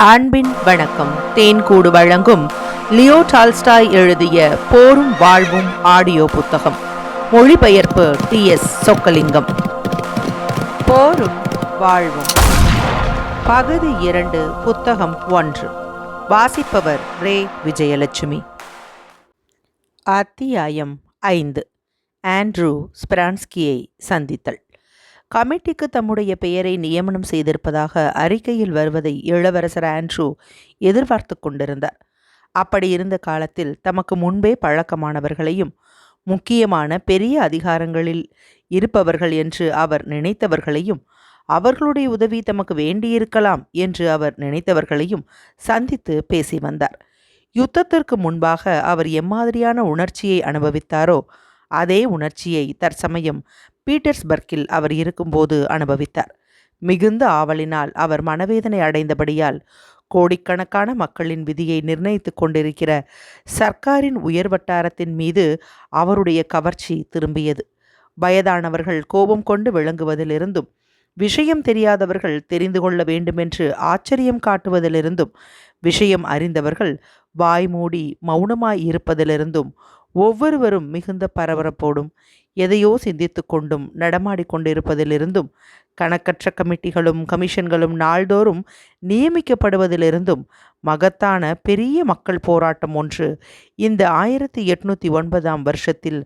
அன்பின் வணக்கம். தேன்கூடு வழங்கும் லியோ டால்ஸ்டாய் எழுதிய போரும் வாழ்வும் ஆடியோ புத்தகம். மொழிபெயர்ப்பு TS சொக்கலிங்கம். போரும் வாழ்வும் பகுதி 2, புத்தகம் 1. வாசிப்பவர் ரே விஜயலட்சுமி. அத்தியாயம் 5. ஆண்ட்ரூ ஸ்பிரான்ஸ்கியை சந்தித்தல். கமிட்டிக்கு தம்முடைய பெயரை நியமனம் செய்திருப்பதாக அறிக்கையில் வருவதை இளவரசர் ஆண்ட்ரூ எதிர்பார்த்து கொண்டிருந்தார். அப்படி இருந்த காலத்தில் தமக்கு முன்பே பழக்கமானவர்களையும் முக்கியமான பெரிய அதிகாரங்களில் இருப்பவர்கள் என்று அவர் நினைத்தவர்களையும் அவர்களுடைய உதவி தமக்கு வேண்டியிருக்கலாம் என்று அவர் நினைத்தவர்களையும் சந்தித்து பேசி வந்தார். யுத்தத்திற்கு முன்பாக அவர் எம்மாதிரியான உணர்ச்சியை அனுபவித்தாரோ அதே உணர்ச்சியை தற்சமயம் பீட்டர்ஸ்பர்க்கில் அவர் இருக்கும்போது அனுபவித்தார். மிகுந்த ஆவலினால் அவர் மனவேதனை அடைந்தபடியால் கோடிக்கணக்கான மக்களின் விதியை நிர்ணயித்து கொண்டிருக்கிற சர்க்காரின் உயர் வட்டாரத்தின் மீது அவருடைய கவர்ச்சி திரும்பியது. வயதானவர்கள் கோபம் கொண்டு விளங்குவதிலிருந்தும் விஷயம் தெரியாதவர்கள் தெரிந்து கொள்ள வேண்டுமென்று ஆச்சரியம் காட்டுவதிலிருந்தும் விஷயம் அறிந்தவர்கள் வாய்மூடி மௌனமாய் இருப்பதிலிருந்தும் ஒவ்வொருவரும் மிகுந்த பரபரப்போடும் எதையோ சிந்தித்து கொண்டும் நடமாடிக்கொண்டிருப்பதிலிருந்தும் கணக்கற்ற கமிட்டிகளும் கமிஷன்களும் நாள்தோறும் நியமிக்கப்படுவதிலிருந்தும் மகத்தான பெரிய மக்கள் போராட்டம் ஒன்று இந்த 1809 வருஷத்தில்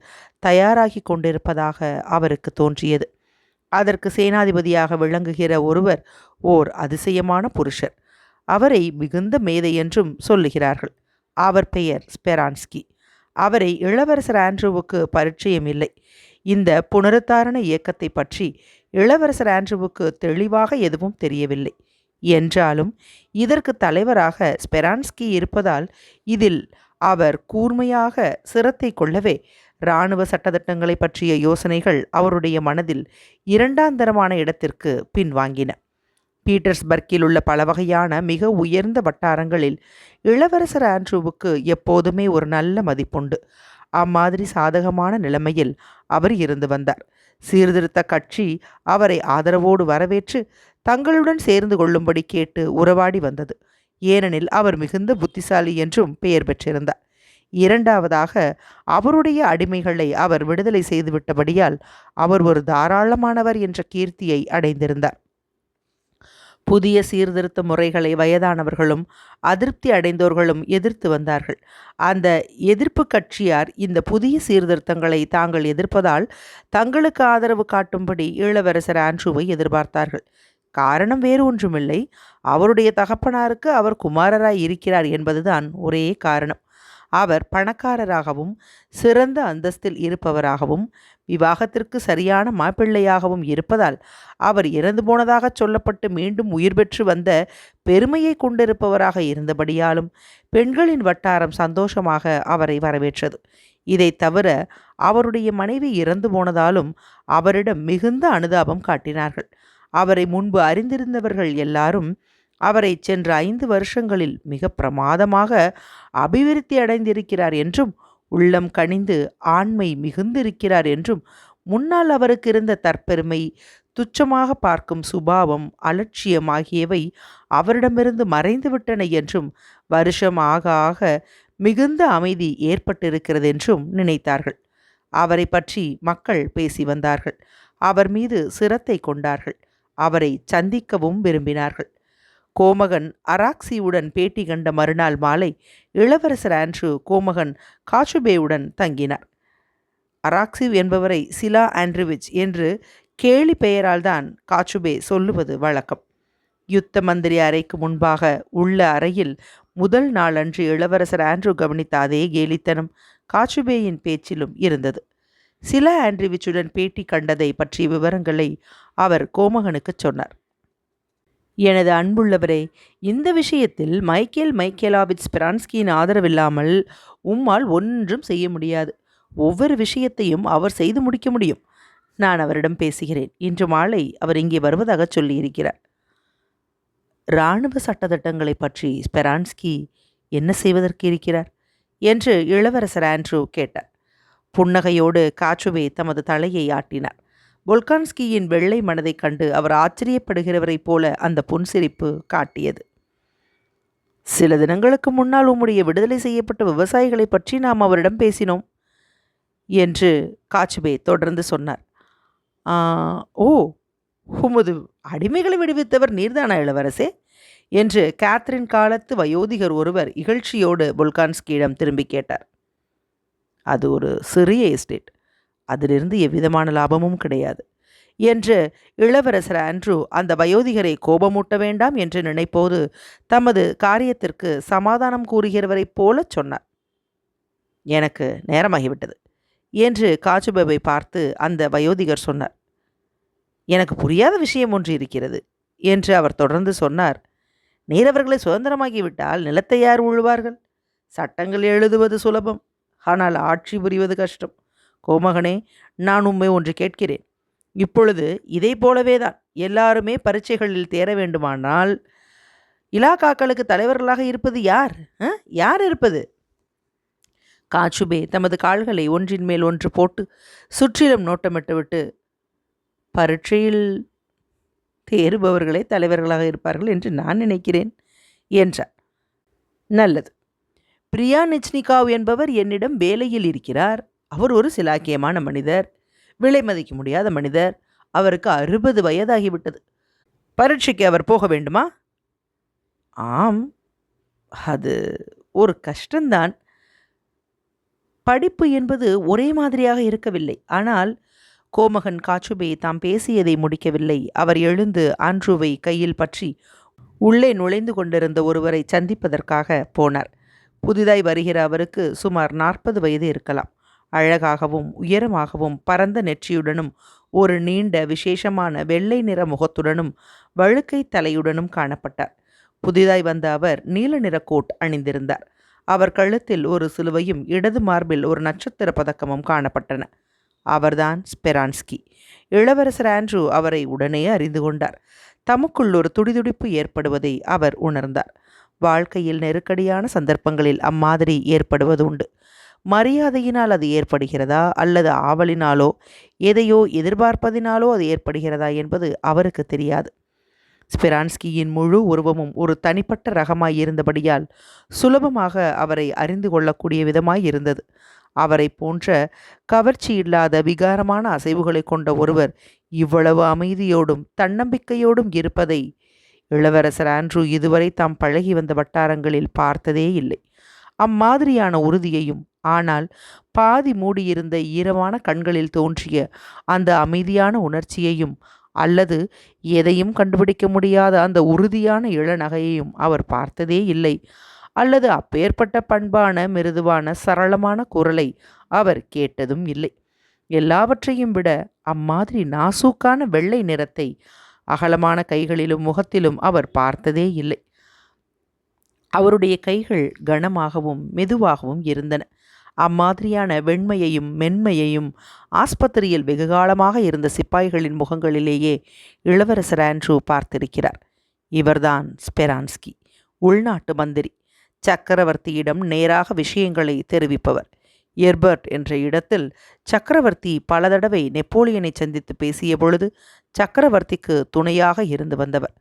தயாராகி கொண்டிருப்பதாக அவருக்கு தோன்றியது. அதற்கு சேனாதிபதியாக விளங்குகிற ஒருவர் ஓர் அதிசயமான புருஷர். அவரை மிகுந்த மேதை என்றும் சொல்லுகிறார்கள். அவர் பெயர் ஸ்பெரான்ஸ்கி. அவரை இளவரசர் ஆண்ட்ரூவுக்கு பரிச்சயம் இல்லை. இந்த புனருத்தாரண இயக்கத்தை பற்றி இளவரசர் ஆண்ட்ரூவுக்கு தெளிவாக எதுவும் தெரியவில்லை. என்றாலும் இதற்கு தலைவராக ஸ்பெரான்ஸ்கி இருப்பதால் இதில் அவர் கூர்மையாக சிரத்தை கொள்ளவே இராணுவ சட்டத்திட்டங்களை பற்றிய யோசனைகள் அவருடைய மனதில் இரண்டாந்தரமான இடத்திற்கு பின்வாங்கின. பீட்டர்ஸ்பர்க்கில் உள்ள பல வகையான மிக உயர்ந்த வட்டாரங்களில் இளவரசர் ஆண்ட்ரூவுக்கு எப்போதுமே ஒரு நல்ல மதிப்புண்டு. அம்மாதிரி சாதகமான நிலைமையில் அவர் இருந்து வந்தார். சீர்திருத்த கட்சி அவரை ஆதரவோடு வரவேற்று தங்களுடன் சேர்ந்து கொள்ளும்படி கேட்டு உறவாடி வந்தது. ஏனெனில் அவர் மிகுந்த புத்திசாலி என்றும் பெயர் பெற்றிருந்தார். இரண்டாவதாக அவருடைய அடிமைகளை அவர் விடுதலை செய்துவிட்டபடியால் அவர் ஒரு தாராளமானவர் என்ற கீர்த்தியை அடைந்திருந்தார். புதிய சீர்திருத்த முறைகளை வயதானவர்களும் அதிருப்தி அடைந்தோர்களும் எதிர்த்து வந்தார்கள். அந்த எதிர்ப்பு கட்சியார் இந்த புதிய சீர்திருத்தங்களை தாங்கள் எதிர்ப்பதால் தங்களுக்கு ஆதரவு காட்டும்படி இளவரசர் ஆண்ட்ரூவை எதிர்பார்த்தார்கள். காரணம் வேறு ஒன்றுமில்லை, அவருடைய தகப்பனாருக்கு அவர் குமாரராய் இருக்கிறார் என்பதுதான் ஒரே காரணம். அவர் பணக்காரராகவும் சிறந்த அந்தஸ்தில் இருப்பவராகவும் விவாகத்திற்கு சரியான மாப்பிள்ளையாகவும் இருப்பதால் அவர் இறந்து போனதாக சொல்லப்பட்டு மீண்டும் உயிர் பெற்று வந்த பெருமையை கொண்டிருப்பவராக இருந்தபடியாலும் பெண்களின் வட்டாரம் சந்தோஷமாக அவரை வரவேற்றது. இதை தவிர அவருடைய மனைவி இறந்து போனதாலும் அவரிடம் மிகுந்த அனுதாபம் காட்டினார்கள். அவரை முன்பு அறிந்திருந்தவர்கள் எல்லாரும் அவரை சென்ற 5 வருஷங்களில் மிக பிரமாதமாக அபிவிருத்தி அடைந்திருக்கிறார் என்றும் உள்ளம் கனிந்து ஆண்மை மிகுந்திருக்கிறார் என்றும் முன்னால் அவருக்கு இருந்த தற்பெருமை, துச்சமாக பார்க்கும் சுபாவம், அலட்சியம் ஆகியவை அவரிடமிருந்து மறைந்துவிட்டன என்றும் வருஷம் ஆக ஆக மிகுந்த அமைதி ஏற்பட்டிருக்கிறது என்றும் நினைத்தார்கள். அவரை பற்றி மக்கள் பேசி வந்தார்கள். அவர் மீது சிரத்தை கொண்டார்கள். அவரை சந்திக்கவும் விரும்பினார்கள். கோமகன் அராக்சியுடன் பேட்டி கண்ட மறுநாள் மாலை இளவரசர் ஆண்ட்ரூ கோமகன் காச்சுபேவுடன் தங்கினார். அராக்சி என்பவரை சிலா ஆண்ட்ரிவிச் என்று கேலி பெயரால் தான் காச்சுபே சொல்லுவது வழக்கம். யுத்த மந்திரி அறைக்கு முன்பாக உள்ள அறையில் முதல் நாளன்று இளவரசர் ஆண்ட்ரூ கவனித்த அதே கேலித்தனம் காச்சுபேயின் பேச்சிலும் இருந்தது. சிலா ஆண்ட்ரிவிச்சுடன் பேட்டி கண்டதை பற்றிய விவரங்களை அவர் கோமகனுக்கு சொன்னார். எனது அன்புள்ளவரே, இந்த விஷயத்தில் மைக்கேலாவிச் ஸ்பிரான்ஸ்கியின் ஆதரவில்லாமல் உம்மால் ஒன்றும் செய்ய முடியாது. ஒவ்வொரு விஷயத்தையும் அவர் செய்து முடிக்க முடியும். நான் அவரிடம் பேசுகிறேன். இன்று மாலை அவர் இங்கே வருவதாக சொல்லியிருக்கிறார். இராணுவ சட்டத்திட்டங்களை பற்றி ஸ்பிரான்ஸ்கி என்ன செய்வதற்கு இருக்கிறார் என்று இளவரசர் ஆண்ட்ரூ கேட்டார். புன்னகையோடு காச்சுவே தமது தலையை ஆட்டினார். பொல்கான்ஸ்கியின் வெள்ளை மனதைக் கண்டு அவர் ஆச்சரியப்படுகிறவரைப் போல அந்த புன்சிரிப்பு காட்டியது. சில தினங்களுக்கு முன்னால் உம்முடைய விடுதலை செய்யப்பட்ட விவசாயிகளை பற்றி நாம் அவரிடம் பேசினோம் என்று காச்சுபே தொடர்ந்து சொன்னார். ஓ, உமது அடிமைகளை விடுவித்தவர் நீர்தானா இளவரசே என்று கேத்ரின் காலத்து வயோதிகர் ஒருவர் இகழ்ச்சியோடு புல்கான்ஸ்கியிடம் திரும்பி கேட்டார். அது ஒரு சிறிய எஸ்டேட், அதிலிருந்து எவ்விதமான லாபமும் கிடையாது என்று இளவரசர் ஆண்ட்ரூ அந்த வயோதிகரை கோபமூட்ட வேண்டாம் என்று நினைப்போது தமது காரியத்திற்கு சமாதானம் கூறுகிறவரைப் போலச் சொன்னார். எனக்கு நேரமாகிவிட்டது என்று காச்சுபேவை பார்த்து அந்த வயோதிகர் சொன்னார். எனக்கு புரியாத விஷயம் ஒன்று இருக்கிறது என்று அவர் தொடர்ந்து சொன்னார். நீரவர்களை சுதந்திரமாகிவிட்டால் நிலத்தை யார் உழுவார்கள்? சட்டங்கள் எழுதுவது சுலபம், ஆனால் ஆட்சி புரிவது கஷ்டம். கோமகனே, நான் உம்மை ஒன்று கேட்கிறேன். இப்பொழுது இதை போலவே தான் எல்லாருமே பரீட்சைகளில் தேர வேண்டுமானால் இலாக்காக்களுக்கு தலைவர்களாக இருப்பது யார்? யார் இருப்பது? காச்சுபே தமது கால்களை ஒன்றின் மேல் ஒன்று போட்டு சுற்றிலும் நோட்டமிட்டுவிட்டு, பரீட்சையில் தேறுபவர்களே தலைவர்களாக இருப்பார்கள் என்று நான் நினைக்கிறேன் என்றார். நல்லது. பிரியாநிச்னிகாவ் என்பவர் என்னிடம் வேலையில் இருக்கிறார். அவர் ஒரு சிலாக்கியமான மனிதர், விலை மதிக்க முடியாத மனிதர். அவருக்கு 60 வயதாகிவிட்டது. பரீட்சைக்கு அவர் போக வேண்டுமா? ஆம், அது ஒரு கஷ்டம்தான். படிப்பு என்பது ஒரே மாதிரியாக இருக்கவில்லை. ஆனால் கோமகன் காச்சுபே தாம் பேசியதை முடிக்கவில்லை. அவர் எழுந்து ஆண்ட்ரூவை கையில் பற்றி உள்ளே நுழைந்து கொண்டிருந்த ஒருவரை சந்திப்பதற்காக போனார். புதிதாய் வருகிற அவருக்கு சுமார் 40 வயது இருக்கலாம். அழகாகவும் உயரமாகவும் பரந்த நெற்றியுடனும் ஒரு நீண்ட விசேஷமான வெள்ளை நிற முகத்துடனும் வழுக்கை தலையுடனும் காணப்பட்டார். புதிதாய் வந்த அவர் நீல நிற கோட் அணிந்திருந்தார். அவர் கழுத்தில் ஒரு சிலுவையும் இடது மார்பில் ஒரு நட்சத்திர பதக்கமும் காணப்பட்டன. அவர்தான் ஸ்பெரான்ஸ்கி. இளவரசர் ஆண்ட்ரூ அவரை உடனே அறிந்து கொண்டார். தமக்குள் ஒரு துடிதுடிப்பு ஏற்படுவதை அவர் உணர்ந்தார். வாழ்க்கையில் நெருக்கடியான சந்தர்ப்பங்களில் அம்மாதிரி ஏற்படுவது உண்டு. மரியாதையினால் அது ஏற்படுகிறதா அல்லது ஆவலினாலோ எதையோ எதிர்பார்ப்பதினாலோ அது ஏற்படுகிறதா என்பது அவருக்கு தெரியாது. ஸ்பெரான்ஸ்கியின் முழு உருவமும் ஒரு தனிப்பட்ட ரகமாய் இருந்தபடியால் சுலபமாக அவரை அறிந்து கொள்ளக்கூடிய விதமாய் இருந்தது. அவரை போன்ற கவர்ச்சி இல்லாத விகாரமான அசைவுகளை கொண்ட ஒருவர் இவ்வளவு அமைதியோடும் தன்னம்பிக்கையோடும் இருப்பதை இளவரசர் ஆண்ட்ரூ இதுவரை தாம் பழகி வந்த வட்டாரங்களில் பார்த்ததே இல்லை. அம்மாதிரியான உறுதியையும், ஆனால் பாதி மூடியிருந்த ஈரமான கண்களில் தோன்றிய அந்த அமைதியான உணர்ச்சியையும், அல்லது எதையும் கண்டுபிடிக்க முடியாத அந்த உறுதியான இளநகையையும் அவர் பார்த்ததே இல்லை. அல்லது அப்பேற்பட்ட பண்பான மிருதுவான சரளமான குரலை அவர் கேட்டதும் இல்லை. எல்லாவற்றையும் விட அம்மாதிரி நாசூக்கான வெள்ளை நிறத்தை அகலமான கைகளிலும் முகத்திலும் அவர் பார்த்ததே இல்லை. அவருடைய கைகள் கனமாகவும் மெதுவாகவும் இருந்தன. அம்மாதிரியான வெண்மையையும் மென்மையையும் ஆஸ்பத்திரியில் வெகுகாலமாக இருந்த சிப்பாய்களின் முகங்களிலேயே இளவரசர் ஆண்ட்ரூ பார்த்திருக்கிறார். இவர்தான் ஸ்பெரான்ஸ்கி, உள்நாட்டு மந்திரி, சக்கரவர்த்தியிடம் நேராக விஷயங்களை தெரிவிப்பவர். எர்பர்ட் என்ற இடத்தில் சக்கரவர்த்தி பல தடவை நெப்போலியனை சந்தித்து பேசிய பொழுது சக்கரவர்த்திக்கு துணையாக இருந்து வந்தவர்.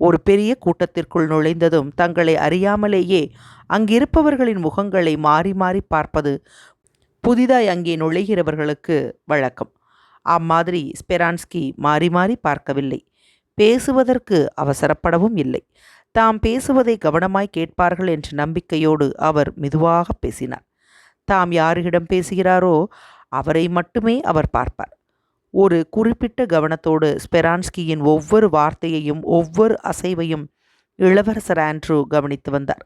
ஒரு பெரிய கூட்டத்திற்குள் நுழைந்ததும் தங்களை அறியாமலேயே அங்கிருப்பவர்களின் முகங்களை மாறி மாறி பார்ப்பது புதிதாய் அங்கே நுழைகிறவர்களுக்கு வழக்கம். அம்மாதிரி ஸ்பெரான்ஸ்கி மாறி மாறி பார்க்கவில்லை. பேசுவதற்கு அவசரப்படவும் இல்லை. தாம் பேசுவதை கவனமாய் கேட்பார்கள் என்ற நம்பிக்கையோடு அவர் மெதுவாக பேசினார். தாம் யாரிடம் பேசுகிறாரோ அவரை மட்டுமே அவர் பார்ப்பார். ஒரு குறிப்பிட்ட கவனத்தோடு ஸ்பெரான்ஸ்கியின் ஒவ்வொரு வார்த்தையையும் ஒவ்வொரு அசைவையும் இளவரசர் ஆண்ட்ரூ கவனித்து வந்தார்.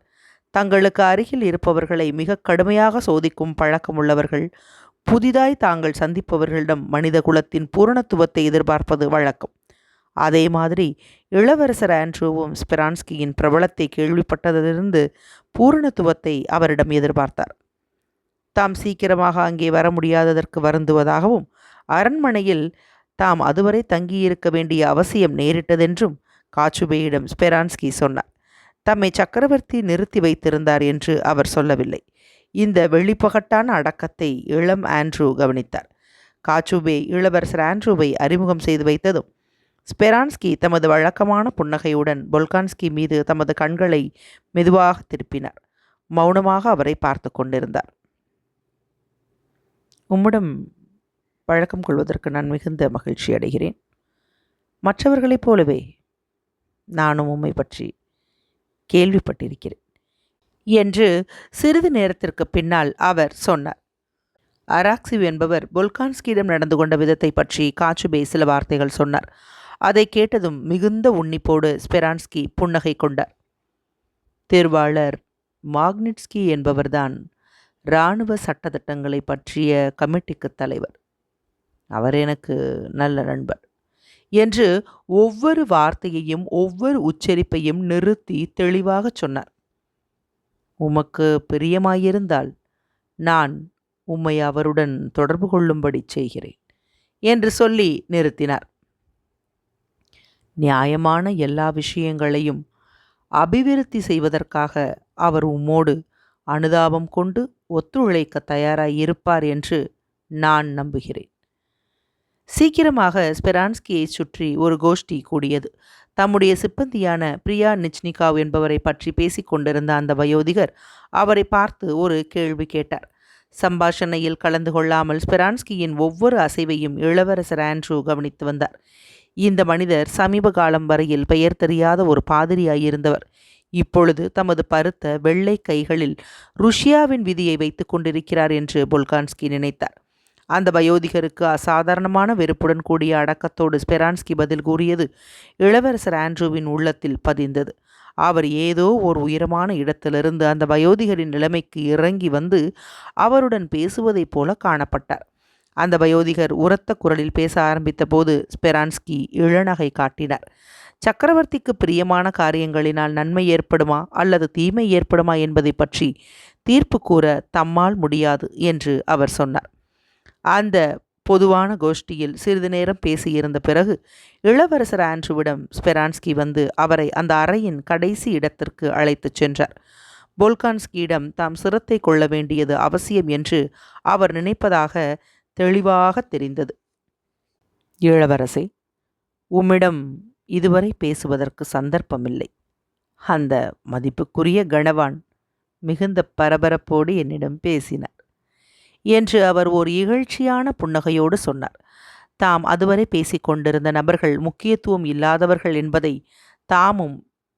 தங்களுக்கு அருகில் இருப்பவர்களை மிக கடுமையாக சோதிக்கும் பழக்கமுள்ளவர்கள் புதிதாய் தாங்கள் சந்திப்பவர்களிடம் மனித குலத்தின் பூரணத்துவத்தை எதிர்பார்ப்பது வழக்கம். அதே மாதிரி இளவரசர் ஆண்ட்ரூவும் ஸ்பெரான்ஸ்கியின் பிரபலத்தை கேள்விப்பட்டதிலிருந்து பூரணத்துவத்தை அவரிடம் எதிர்பார்த்தார். தாம் சீக்கிரமாக அங்கே வர முடியாததற்கு வருந்துவதாகவும், அரண்மனையில் தாம் அதுவரை தங்கியிருக்க வேண்டிய அவசியம் நேரிட்டதென்றும் காச்சுபேயிடம் ஸ்பெரான்ஸ்கி சொன்னார். தம்மை சக்கரவர்த்தி நிறுத்தி வைத்திருந்தார் என்று அவர் சொல்லவில்லை. இந்த வெளிப்பகட்டான அடக்கத்தை இளம் ஆண்ட்ரூ கவனித்தார். காச்சுபே இளவரசர் ஆண்ட்ரூவை அறிமுகம் செய்து வைத்ததும் ஸ்பெரான்ஸ்கி தமது வழக்கமான புன்னகையுடன் பொல்கான்ஸ்கி மீது தமது கண்களை மெதுவாக திருப்பினார். மௌனமாக அவரை பார்த்து கொண்டிருந்தார். உம்மிடம் பழக்கம் கொள்வதற்கு நான் மிகுந்த மகிழ்ச்சி அடைகிறேன். மற்றவர்களைப் போலவே நானும் உம்மை பற்றி கேள்விப்பட்டிருக்கிறேன் என்று சிறிது நேரத்திற்கு பின்னால் அவர் சொன்னார். அராக்சிவ் என்பவர் பொல்கான்ஸ்கியிடம் நடந்து கொண்ட விதத்தை பற்றி காச்சுபே சில வார்த்தைகள் சொன்னார். அதை கேட்டதும் மிகுந்த உன்னிப்போடு ஸ்பெரான்ஸ்கி புன்னகை கொண்டார். தேர்வாளர் மாக்னிட்ஸ்கி என்பவர்தான் இராணுவ சட்டத்திட்டங்களை பற்றிய கமிட்டிக்கு தலைவர். அவர் எனக்கு நல்ல நண்பர் என்று ஒவ்வொரு வார்த்தையையும் ஒவ்வொரு உச்சரிப்பையும் நிறுத்தி தெளிவாக சொன்னார். உமக்கு பிரியமாயிருந்தால் நான் உம்மை அவருடன் தொடர்பு கொள்ளும்படி செய்கிறேன் என்று சொல்லி நிறுத்தினார். நியாயமான எல்லா விஷயங்களையும் அபிவிருத்தி செய்வதற்காக அவர் உம்மோடு அனுதாபம் கொண்டு ஒத்துழைக்க தயாராய் இருப்பார் என்று நான் நம்புகிறேன். சீக்கிரமாக ஸ்பெரான்ஸ்கியை சுற்றி ஒரு கோஷ்டி கூடியது. தம்முடைய சிப்பந்தியான பிரியா நிச்னிகாவ் என்பவரை பற்றி பேசிக் கொண்டிருந்த அந்த வயோதிகர் அவரை பார்த்து ஒரு கேள்வி கேட்டார். சம்பாஷணையில் கலந்து கொள்ளாமல் ஸ்பெரான்ஸ்கியின் ஒவ்வொரு அசைவையும் இளவரசர் ஆண்ட்ரூ கவனித்து வந்தார். இந்த மனிதர் சமீப காலம் வரையில் பெயர் தெரியாத ஒரு பாதிரியாயிருந்தவர். இப்பொழுது தமது பருத்த வெள்ளை கைகளில் ருஷ்யாவின் விதியை வைத்துக் கொண்டிருக்கிறார் என்று பொல்கான்ஸ்கி நினைத்தார். அந்த வயோதிகருக்கு அசாதாரணமான வெறுப்புடன் கூடிய அடக்கத்தோடு ஸ்பெரான்ஸ்கி பதில் கூறியது இளவரசர் ஆண்ட்ரூவின் உள்ளத்தில் பதிந்தது. அவர் ஏதோ ஒரு உயரமான இடத்திலிருந்து அந்த வயோதிகரின் நிலைமைக்கு இறங்கி வந்து அவருடன் பேசுவதைப் போல காணப்பட்டார். அந்த வயோதிகர் உரத்த குரலில் பேச ஆரம்பித்த போது ஸ்பெரான்ஸ்கி இளநகை காட்டினார். சக்கரவர்த்திக்கு பிரியமான காரியங்களினால் நன்மை ஏற்படுமா அல்லது தீமை ஏற்படுமா என்பதை பற்றி தீர்ப்பு கூற தம்மால் முடியாது என்று அவர் சொன்னார். அந்த பொதுவான கோஷ்டியில் சிறிது நேரம் பேசியிருந்த பிறகு இளவரசர் ஆண்ட்ரூவிடம் ஸ்பெரான்ஸ்கி வந்து அவரை அந்த அறையின் கடைசி இடத்திற்கு அழைத்துச் சென்றார். பொல்கான்ஸ்கியிடம் தாம் சிரத்தை கொள்ள வேண்டியது அவசியம் என்று அவர் நினைப்பதாக தெளிவாக தெரிந்தது. இளவரசே, உம்மிடம் இதுவரை பேசுவதற்கு சந்தர்ப்பமில்லை. அந்த மதிப்புக்குரிய கணவான் மிகுந்த பரபரப்போடு என்னிடம் பேசினார் என்று அவர் ஒரு இகழ்ச்சியான புன்னகையோடு சொன்னார். தாம் அதுவரை பேசிக்கொண்டிருந்த நபர்கள் முக்கியத்துவம் இல்லாதவர்கள் என்பதை தாமும்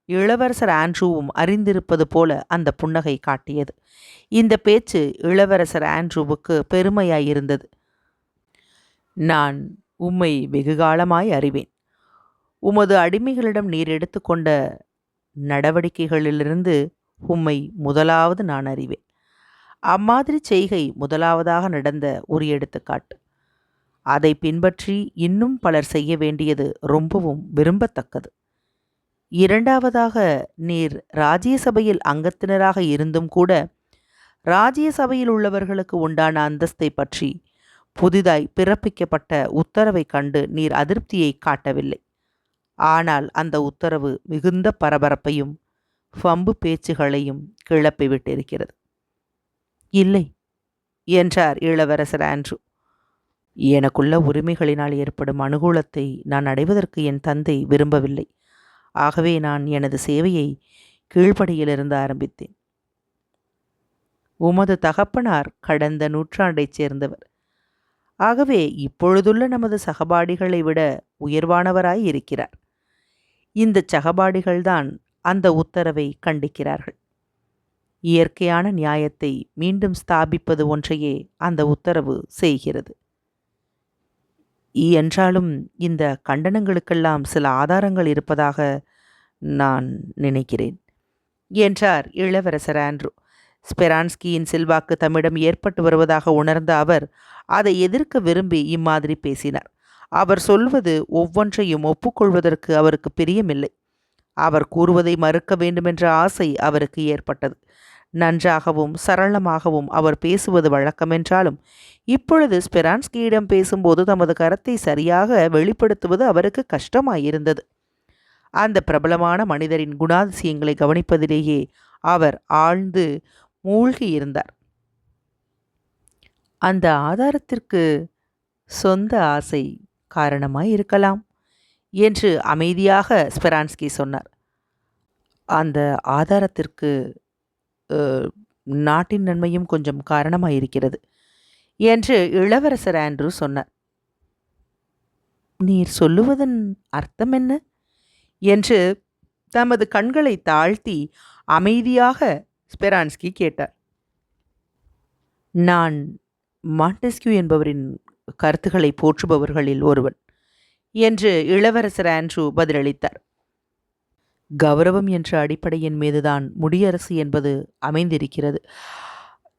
இளவரசர் ஆண்ட்ரூவும் அறிந்திருப்பது போல அந்த புன்னகை காட்டியது. இந்த பேச்சு இளவரசர் ஆண்ட்ரூவுக்கு பெருமையாயிருந்தது. நான் உம்மை வெகுகாலமாய் அறிவேன். உமது அடிமைகளிடம் நீர் எடுத்துக்கொண்ட நடவடிக்கைகளிலிருந்து உம்மை முதலாவது நான் அறிவேன். அம்மாதிரி செய்கை முதலாவதாக நடந்த ஒரு எடுத்துக்காட்டு. அதை பின்பற்றி இன்னும் பலர் செய்ய வேண்டியது ரொம்பவும் விரும்பத்தக்கது. இரண்டாவதாக, நீர் ராஜ்யசபையில் அங்கத்தினராக இருந்தும் கூட ராஜ்யசபையில் உள்ளவர்களுக்கு உண்டான அந்தஸ்தை பற்றி புதிதாய் பிறப்பிக்கப்பட்ட உத்தரவை கண்டு நீர் அதிருப்தியை காட்டவில்லை. ஆனால் அந்த உத்தரவு மிகுந்த பரபரப்பையும் வம்பு பேச்சுகளையும் கிளப்பிவிட்டிருக்கிறது. இல்லை என்றார் இளவரசர் ஆண்ட்ரூ. எனக்குள்ள உரிமைகளினால் ஏற்படும் அனுகூலத்தை நான் அடைவதற்கு என் தந்தை விரும்பவில்லை. ஆகவே நான் எனது சேவையை கீழ்ப்படியிலிருந்து ஆரம்பித்தேன். உமது தகப்பனார் கடந்த நூற்றாண்டைச் சேர்ந்தவர். ஆகவே இப்பொழுதுள்ள நமது சகபாடிகளை விட உயர்வானவராய் இருக்கிறார். இந்த சகபாடிகள்தான் அந்த உத்தரவை கண்டிக்கிறார்கள். இயற்கையான நியாயத்தை மீண்டும் ஸ்தாபிப்பது ஒன்றையே அந்த உத்தரவு செய்கிறது. என்றாலும் இந்த கண்டனங்களுக்கெல்லாம் சில ஆதாரங்கள் இருப்பதாக நான் நினைக்கிறேன் என்றார் இளவரசர் ஆண்ட்ரூ. ஸ்பெரான்ஸ்கியின் செல்வாக்கு தம்மிடம் ஏற்பட்டு வருவதாக உணர்ந்த அவர் அதை எதிர்க்க விரும்பி இம்மாதிரி பேசினார். அவர் சொல்வது ஒவ்வொன்றையும் ஒப்புக்கொள்வதற்கு அவருக்கு பிரியமில்லை. அவர் கூறுவதை மறுக்க வேண்டுமென்ற ஆசை அவருக்கு ஏற்பட்டது. நன்றாகவும் சரளமாகவும் அவர் பேசுவது வழக்கமென்றாலும் இப்பொழுது ஸ்பெரான்ஸ்கியிடம் பேசும்போது தமது கருத்தை சரியாக வெளிப்படுத்துவது அவருக்கு கஷ்டமாயிருந்தது. அந்த பிரபலமான மனிதரின் குணாதிசயங்களை கவனிப்பதிலேயே அவர் ஆழ்ந்து மூழ்கியிருந்தார். அந்த ஆதாரத்திற்கு சொந்த ஆசை காரணமாய் இருக்கலாம் என்று அமைதியாக ஸ்பெரான்ஸ்கி சொன்னார். அந்த ஆதாரத்திற்கு நாட்டின் நன்மையும் கொஞ்சம் காரணமாயிருக்கிறது என்று இளவரசர் ஆண்ட்ரூ சொன்னார். நீர் சொல்லுவதன் அர்த்தம் என்ன என்று தமது கண்களை தாழ்த்தி அமைதியாக ஸ்பெரான்ஸ்கி கேட்டார். நான் மாண்டெஸ்கியூ என்பவரின் கருத்துக்களை போற்றுபவர்களில் ஒருவன் என்று இளவரசர் ஆண்ட்ரூ பதிலளித்தார். கௌரவம் என்ற அடிப்படையின் மீதுதான் முடியரசு என்பது அமைந்திருக்கிறது.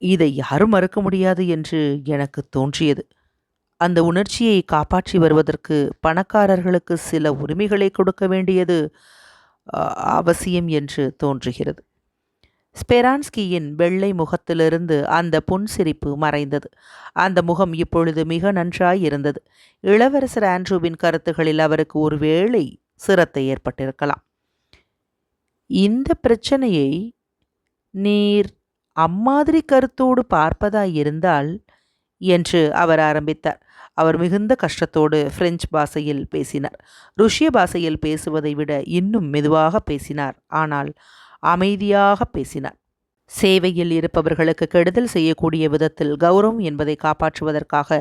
இதை யாரும் மறுக்க முடியாது என்று எனக்கு தோன்றியது. அந்த உணர்ச்சியை காப்பாற்றி வருவதற்கு பணக்காரர்களுக்கு சில உரிமைகளை கொடுக்க வேண்டியது அவசியம் என்று தோன்றுகிறது. ஸ்பெரான்ஸ்கியின் வெள்ளை முகத்திலிருந்து அந்த புன்சிரிப்பு மறைந்தது. அந்த முகம் இப்பொழுது மிக நன்றாயிருந்தது. இளவரசர் ஆண்ட்ரூவின் கருத்துகளில் அவருக்கு ஒருவேளை சிரத்தை ஏற்பட்டிருக்கலாம். இந்த பிரச்சனையை நீர் அம்மாதிரி கருத்தோடு பார்ப்பதாயிருந்தால் என்று அவர் ஆரம்பித்தார். அவர் மிகுந்த கஷ்டத்தோடு பிரெஞ்சு பாஷையில் பேசினார். ருஷ்ய பாஷையில் பேசுவதை விட இன்னும் மெதுவாக பேசினார். ஆனால் அமைதியாக பேசினார். சேவையில் இருப்பவர்களுக்கு கெடுதல் செய்யக்கூடிய விதத்தில் கௌரவம் என்பதை காப்பாற்றுவதற்காக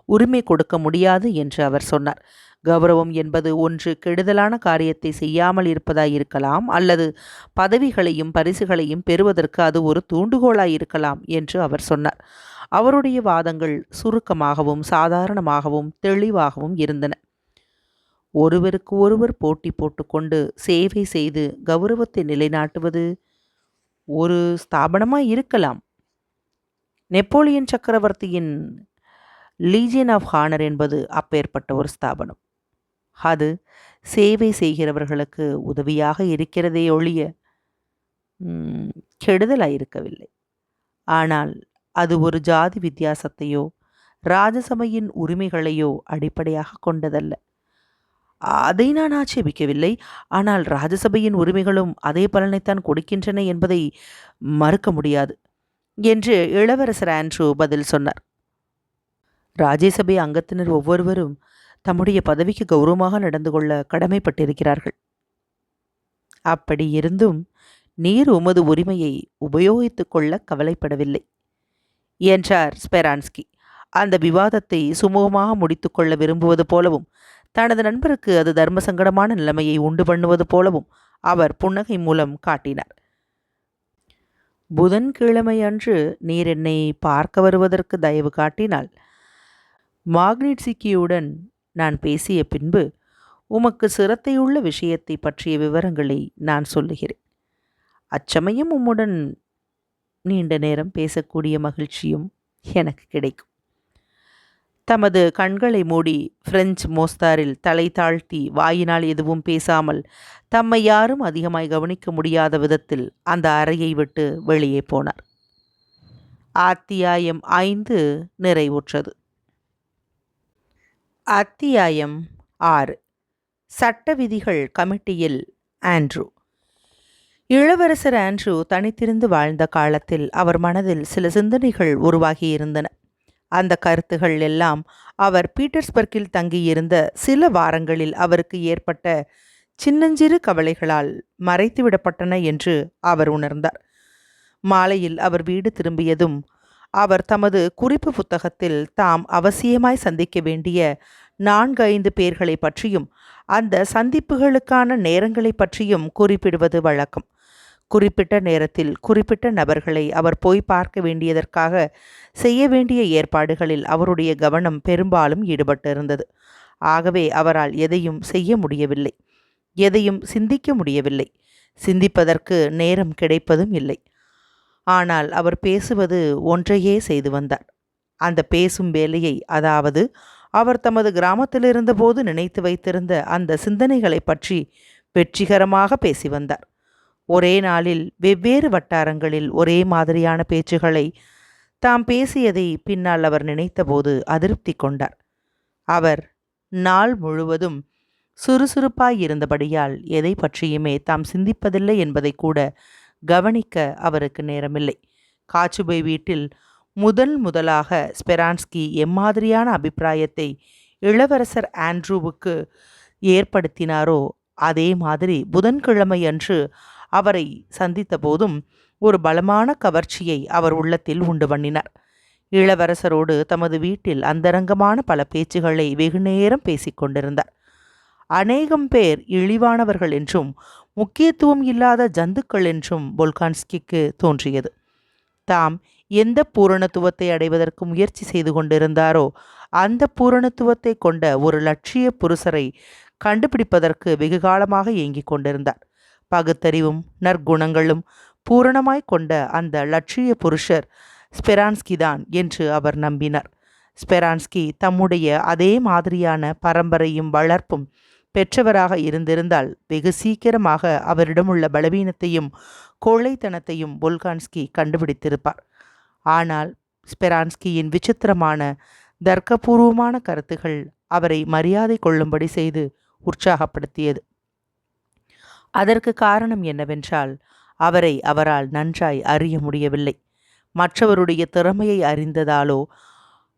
உரிமை கொடுக்க முடியாது என்று அவர் சொன்னார். கௌரவம் என்பது ஒன்று கெடுதலான காரியத்தை செய்யாமல் இருப்பதாயிருக்கலாம், அல்லது பதவிகளையும் பரிசுகளையும் பெறுவதற்கு அது ஒரு தூண்டுகோலாயிருக்கலாம் என்று அவர் சொன்னார். அவருடைய வாதங்கள் சுருக்கமாகவும் சாதாரணமாகவும் தெளிவாகவும் இருந்தன. ஒருவருக்கு ஒருவர் போட்டி போட்டுக்கொண்டு சேவை செய்து கௌரவத்தை நிலைநாட்டுவது ஒரு ஸ்தாபனமாய் இருக்கலாம். நெப்போலியன் சக்கரவர்த்தியின் லீஜியன் ஆஃப் ஹானர் என்பது அப்பேற்பட்ட ஒரு ஸ்தாபனம். அது சேவை செய்கிறவர்களுக்கு உதவியாக இருக்கிறதே ஒழிய கெடுதலாயிருக்கவில்லை. ஆனால் அது ஒரு ஜாதி வித்தியாசத்தையோ ராஜசபையின் உரிமைகளையோ அடிப்படையாக கொண்டதல்ல. அதை நான் ஆட்சேபிக்கவில்லை. ஆனால் ராஜசபையின் உரிமைகளும் அதே பலனைத்தான் கொடுக்கின்றன என்பதை மறுக்க முடியாது என்று இளவரசர் ஆண்ட்ரூ பதில் சொன்னார். ராஜ்யசபை அங்கத்தினர் ஒவ்வொருவரும் தம்முடைய பதவிக்கு கௌரவமாக நடந்து கொள்ள கடமைப்பட்டிருக்கிறார்கள். அப்படி இருந்தும் நீர் உமது உரிமையை உபயோகித்துக் கொள்ள கவலைப்படவில்லை என்றார் ஸ்பெரான்ஸ்கி. அந்த விவாதத்தை சுமூகமாக முடித்துக்கொள்ள விரும்புவது போலவும் தனது நண்பருக்கு அது தர்ம சங்கடமான நிலைமையை உண்டு பண்ணுவது போலவும் அவர் புன்னகை மூலம் காட்டினார். புதன்கிழமை அன்று நீர் என்னை பார்க்க வருவதற்கு தயவு காட்டினால் மாக்னிட்ஸ்கியுடன் நான் பேசிய பின்பு உமக்கு சிரத்தையுள்ள விஷயத்தை பற்றிய விவரங்களை நான் சொல்லுகிறேன். அச்சமயம் உம்முடன் நீண்ட நேரம் பேசக்கூடிய மகிழ்ச்சியும் எனக்கு கிடைக்கும். தமது கண்களை மூடி பிரெஞ்சு மோஸ்தாரில் தலை தாழ்த்தி வாயினால் எதுவும் பேசாமல் தம்மை யாரும் அதிகமாய் கவனிக்க முடியாத விதத்தில் அந்த அறையை விட்டு வெளியே போனார். அத்தியாயம் 5 நிறைவுற்றது. அத்தியாயம் 6. சட்ட விதிகள் கமிட்டியில் ஆண்ட்ரூ. இளவரசர் ஆண்ட்ரூ தனித்திருந்து வாழ்ந்த காலத்தில் அவர் மனதில் சில சிந்தனைகள் உருவாகியிருந்தன. அந்த கருத்துகள் எல்லாம் அவர் பீட்டர்ஸ்பர்க்கில் தங்கியிருந்த சில வாரங்களில் அவருக்கு ஏற்பட்ட சின்னஞ்சிறு கவலைகளால் மறைத்துவிடப்பட்டன என்று அவர் உணர்ந்தார். மாலையில் அவர் வீடு திரும்பியதும் அவர் தமது குறிப்பு புத்தகத்தில் தாம் அவசியமாய் சந்திக்க வேண்டிய 4-5 பேர்களை பற்றியும் அந்த சந்திப்புகளுக்கான நேரங்களை பற்றியும் குறிப்பிடுவது வழக்கம். குறிப்பிட்ட நேரத்தில் குறிப்பிட்ட நபர்களை அவர் போய் பார்க்க வேண்டியதற்காக செய்ய வேண்டிய ஏற்பாடுகளில் அவருடைய கவனம் பெரும்பாலும் ஈடுபட்டிருந்தது. ஆகவே அவரால் எதையும் செய்ய முடியவில்லை, எதையும் சிந்திக்க முடியவில்லை, சிந்திப்பதற்கு நேரம் கிடைப்பதும் இல்லை. ஆனால் அவர் பேசுவது ஒன்றையே செய்து வந்தார். அந்த பேசும் வேலையை, அதாவது அவர் தமது கிராமத்தில் இருந்தபோது நினைத்து வைத்திருந்த அந்த சிந்தனைகளை பற்றி வெற்றிகரமாக பேசி வந்தார். ஒரே நாளில் வெவ்வேறு வட்டாரங்களில் ஒரே மாதிரியான பேச்சுகளை தாம் பேசியதை பின்னால் அவர் நினைத்தபோது அதிருப்தி கொண்டார். அவர் நாள் முழுவதும் சுறுசுறுப்பாயிருந்தபடியால் எதை பற்றியுமே தாம் சிந்திப்பதில்லை என்பதை கூட கவனிக்க அவருக்கு நேரமில்லை. காச்சுபை வீட்டில் முதலாக ஸ்பெரான்ஸ்கி எம்மாதிரியான அபிப்பிராயத்தை இளவரசர் ஆண்ட்ரூவுக்கு ஏற்படுத்தினாரோ அதே மாதிரி புதன்கிழமை அன்று அவரை சந்தித்த போதும் ஒரு பலமான கவர்ச்சியை அவர் உள்ளத்தில் உண்டு பண்ணினார். இளவரசரோடு தமது வீட்டில் அந்தரங்கமான பல பேச்சுகளை வெகுநேரம் பேசிக்கொண்டிருந்தார். அநேகம் பேர் இழிவானவர்கள் என்றும் முக்கியத்துவம் இல்லாத ஜந்துக்கள் என்றும் போல்கான்ஸ்கிக்கு தோன்றியது. தாம் எந்த பூரணத்துவத்தை அடைவதற்கு முயற்சி செய்து கொண்டிருந்தாரோ அந்த பூரணத்துவத்தை கொண்ட ஒரு லட்சிய புருஷரை கண்டுபிடிப்பதற்கு வெகுகாலமாக ஏங்கிக் கொண்டிருந்தார். பகுத்தறிவும் நற்குணங்களும் பூரணமாய் கொண்ட அந்த லட்சிய புருஷர் ஸ்பெரான்ஸ்கி தான் என்று அவர் நம்பினார். ஸ்பெரான்ஸ்கி தம்முடைய அதே மாதிரியான பரம்பரையும் வளர்ப்பும் பெற்றவராக இருந்திருந்தால் வெகு சீக்கிரமாக அவரிடமுள்ள பலவீனத்தையும் கோழைத்தனத்தையும் போல்கான்ஸ்கி கண்டுபிடித்திருப்பார். ஆனால் ஸ்பெரான்ஸ்கியின் விசித்திரமான தர்க்கபூர்வமான கருத்துகள் அவரை மரியாதை கொள்ளும்படி செய்து உற்சாகப்படுத்தியது. அதற்கு காரணம் என்னவென்றால் அவரை அவரால் நன்றாய் அறிய முடியவில்லை. மற்றவருடைய திறமையை அறிந்ததாலோ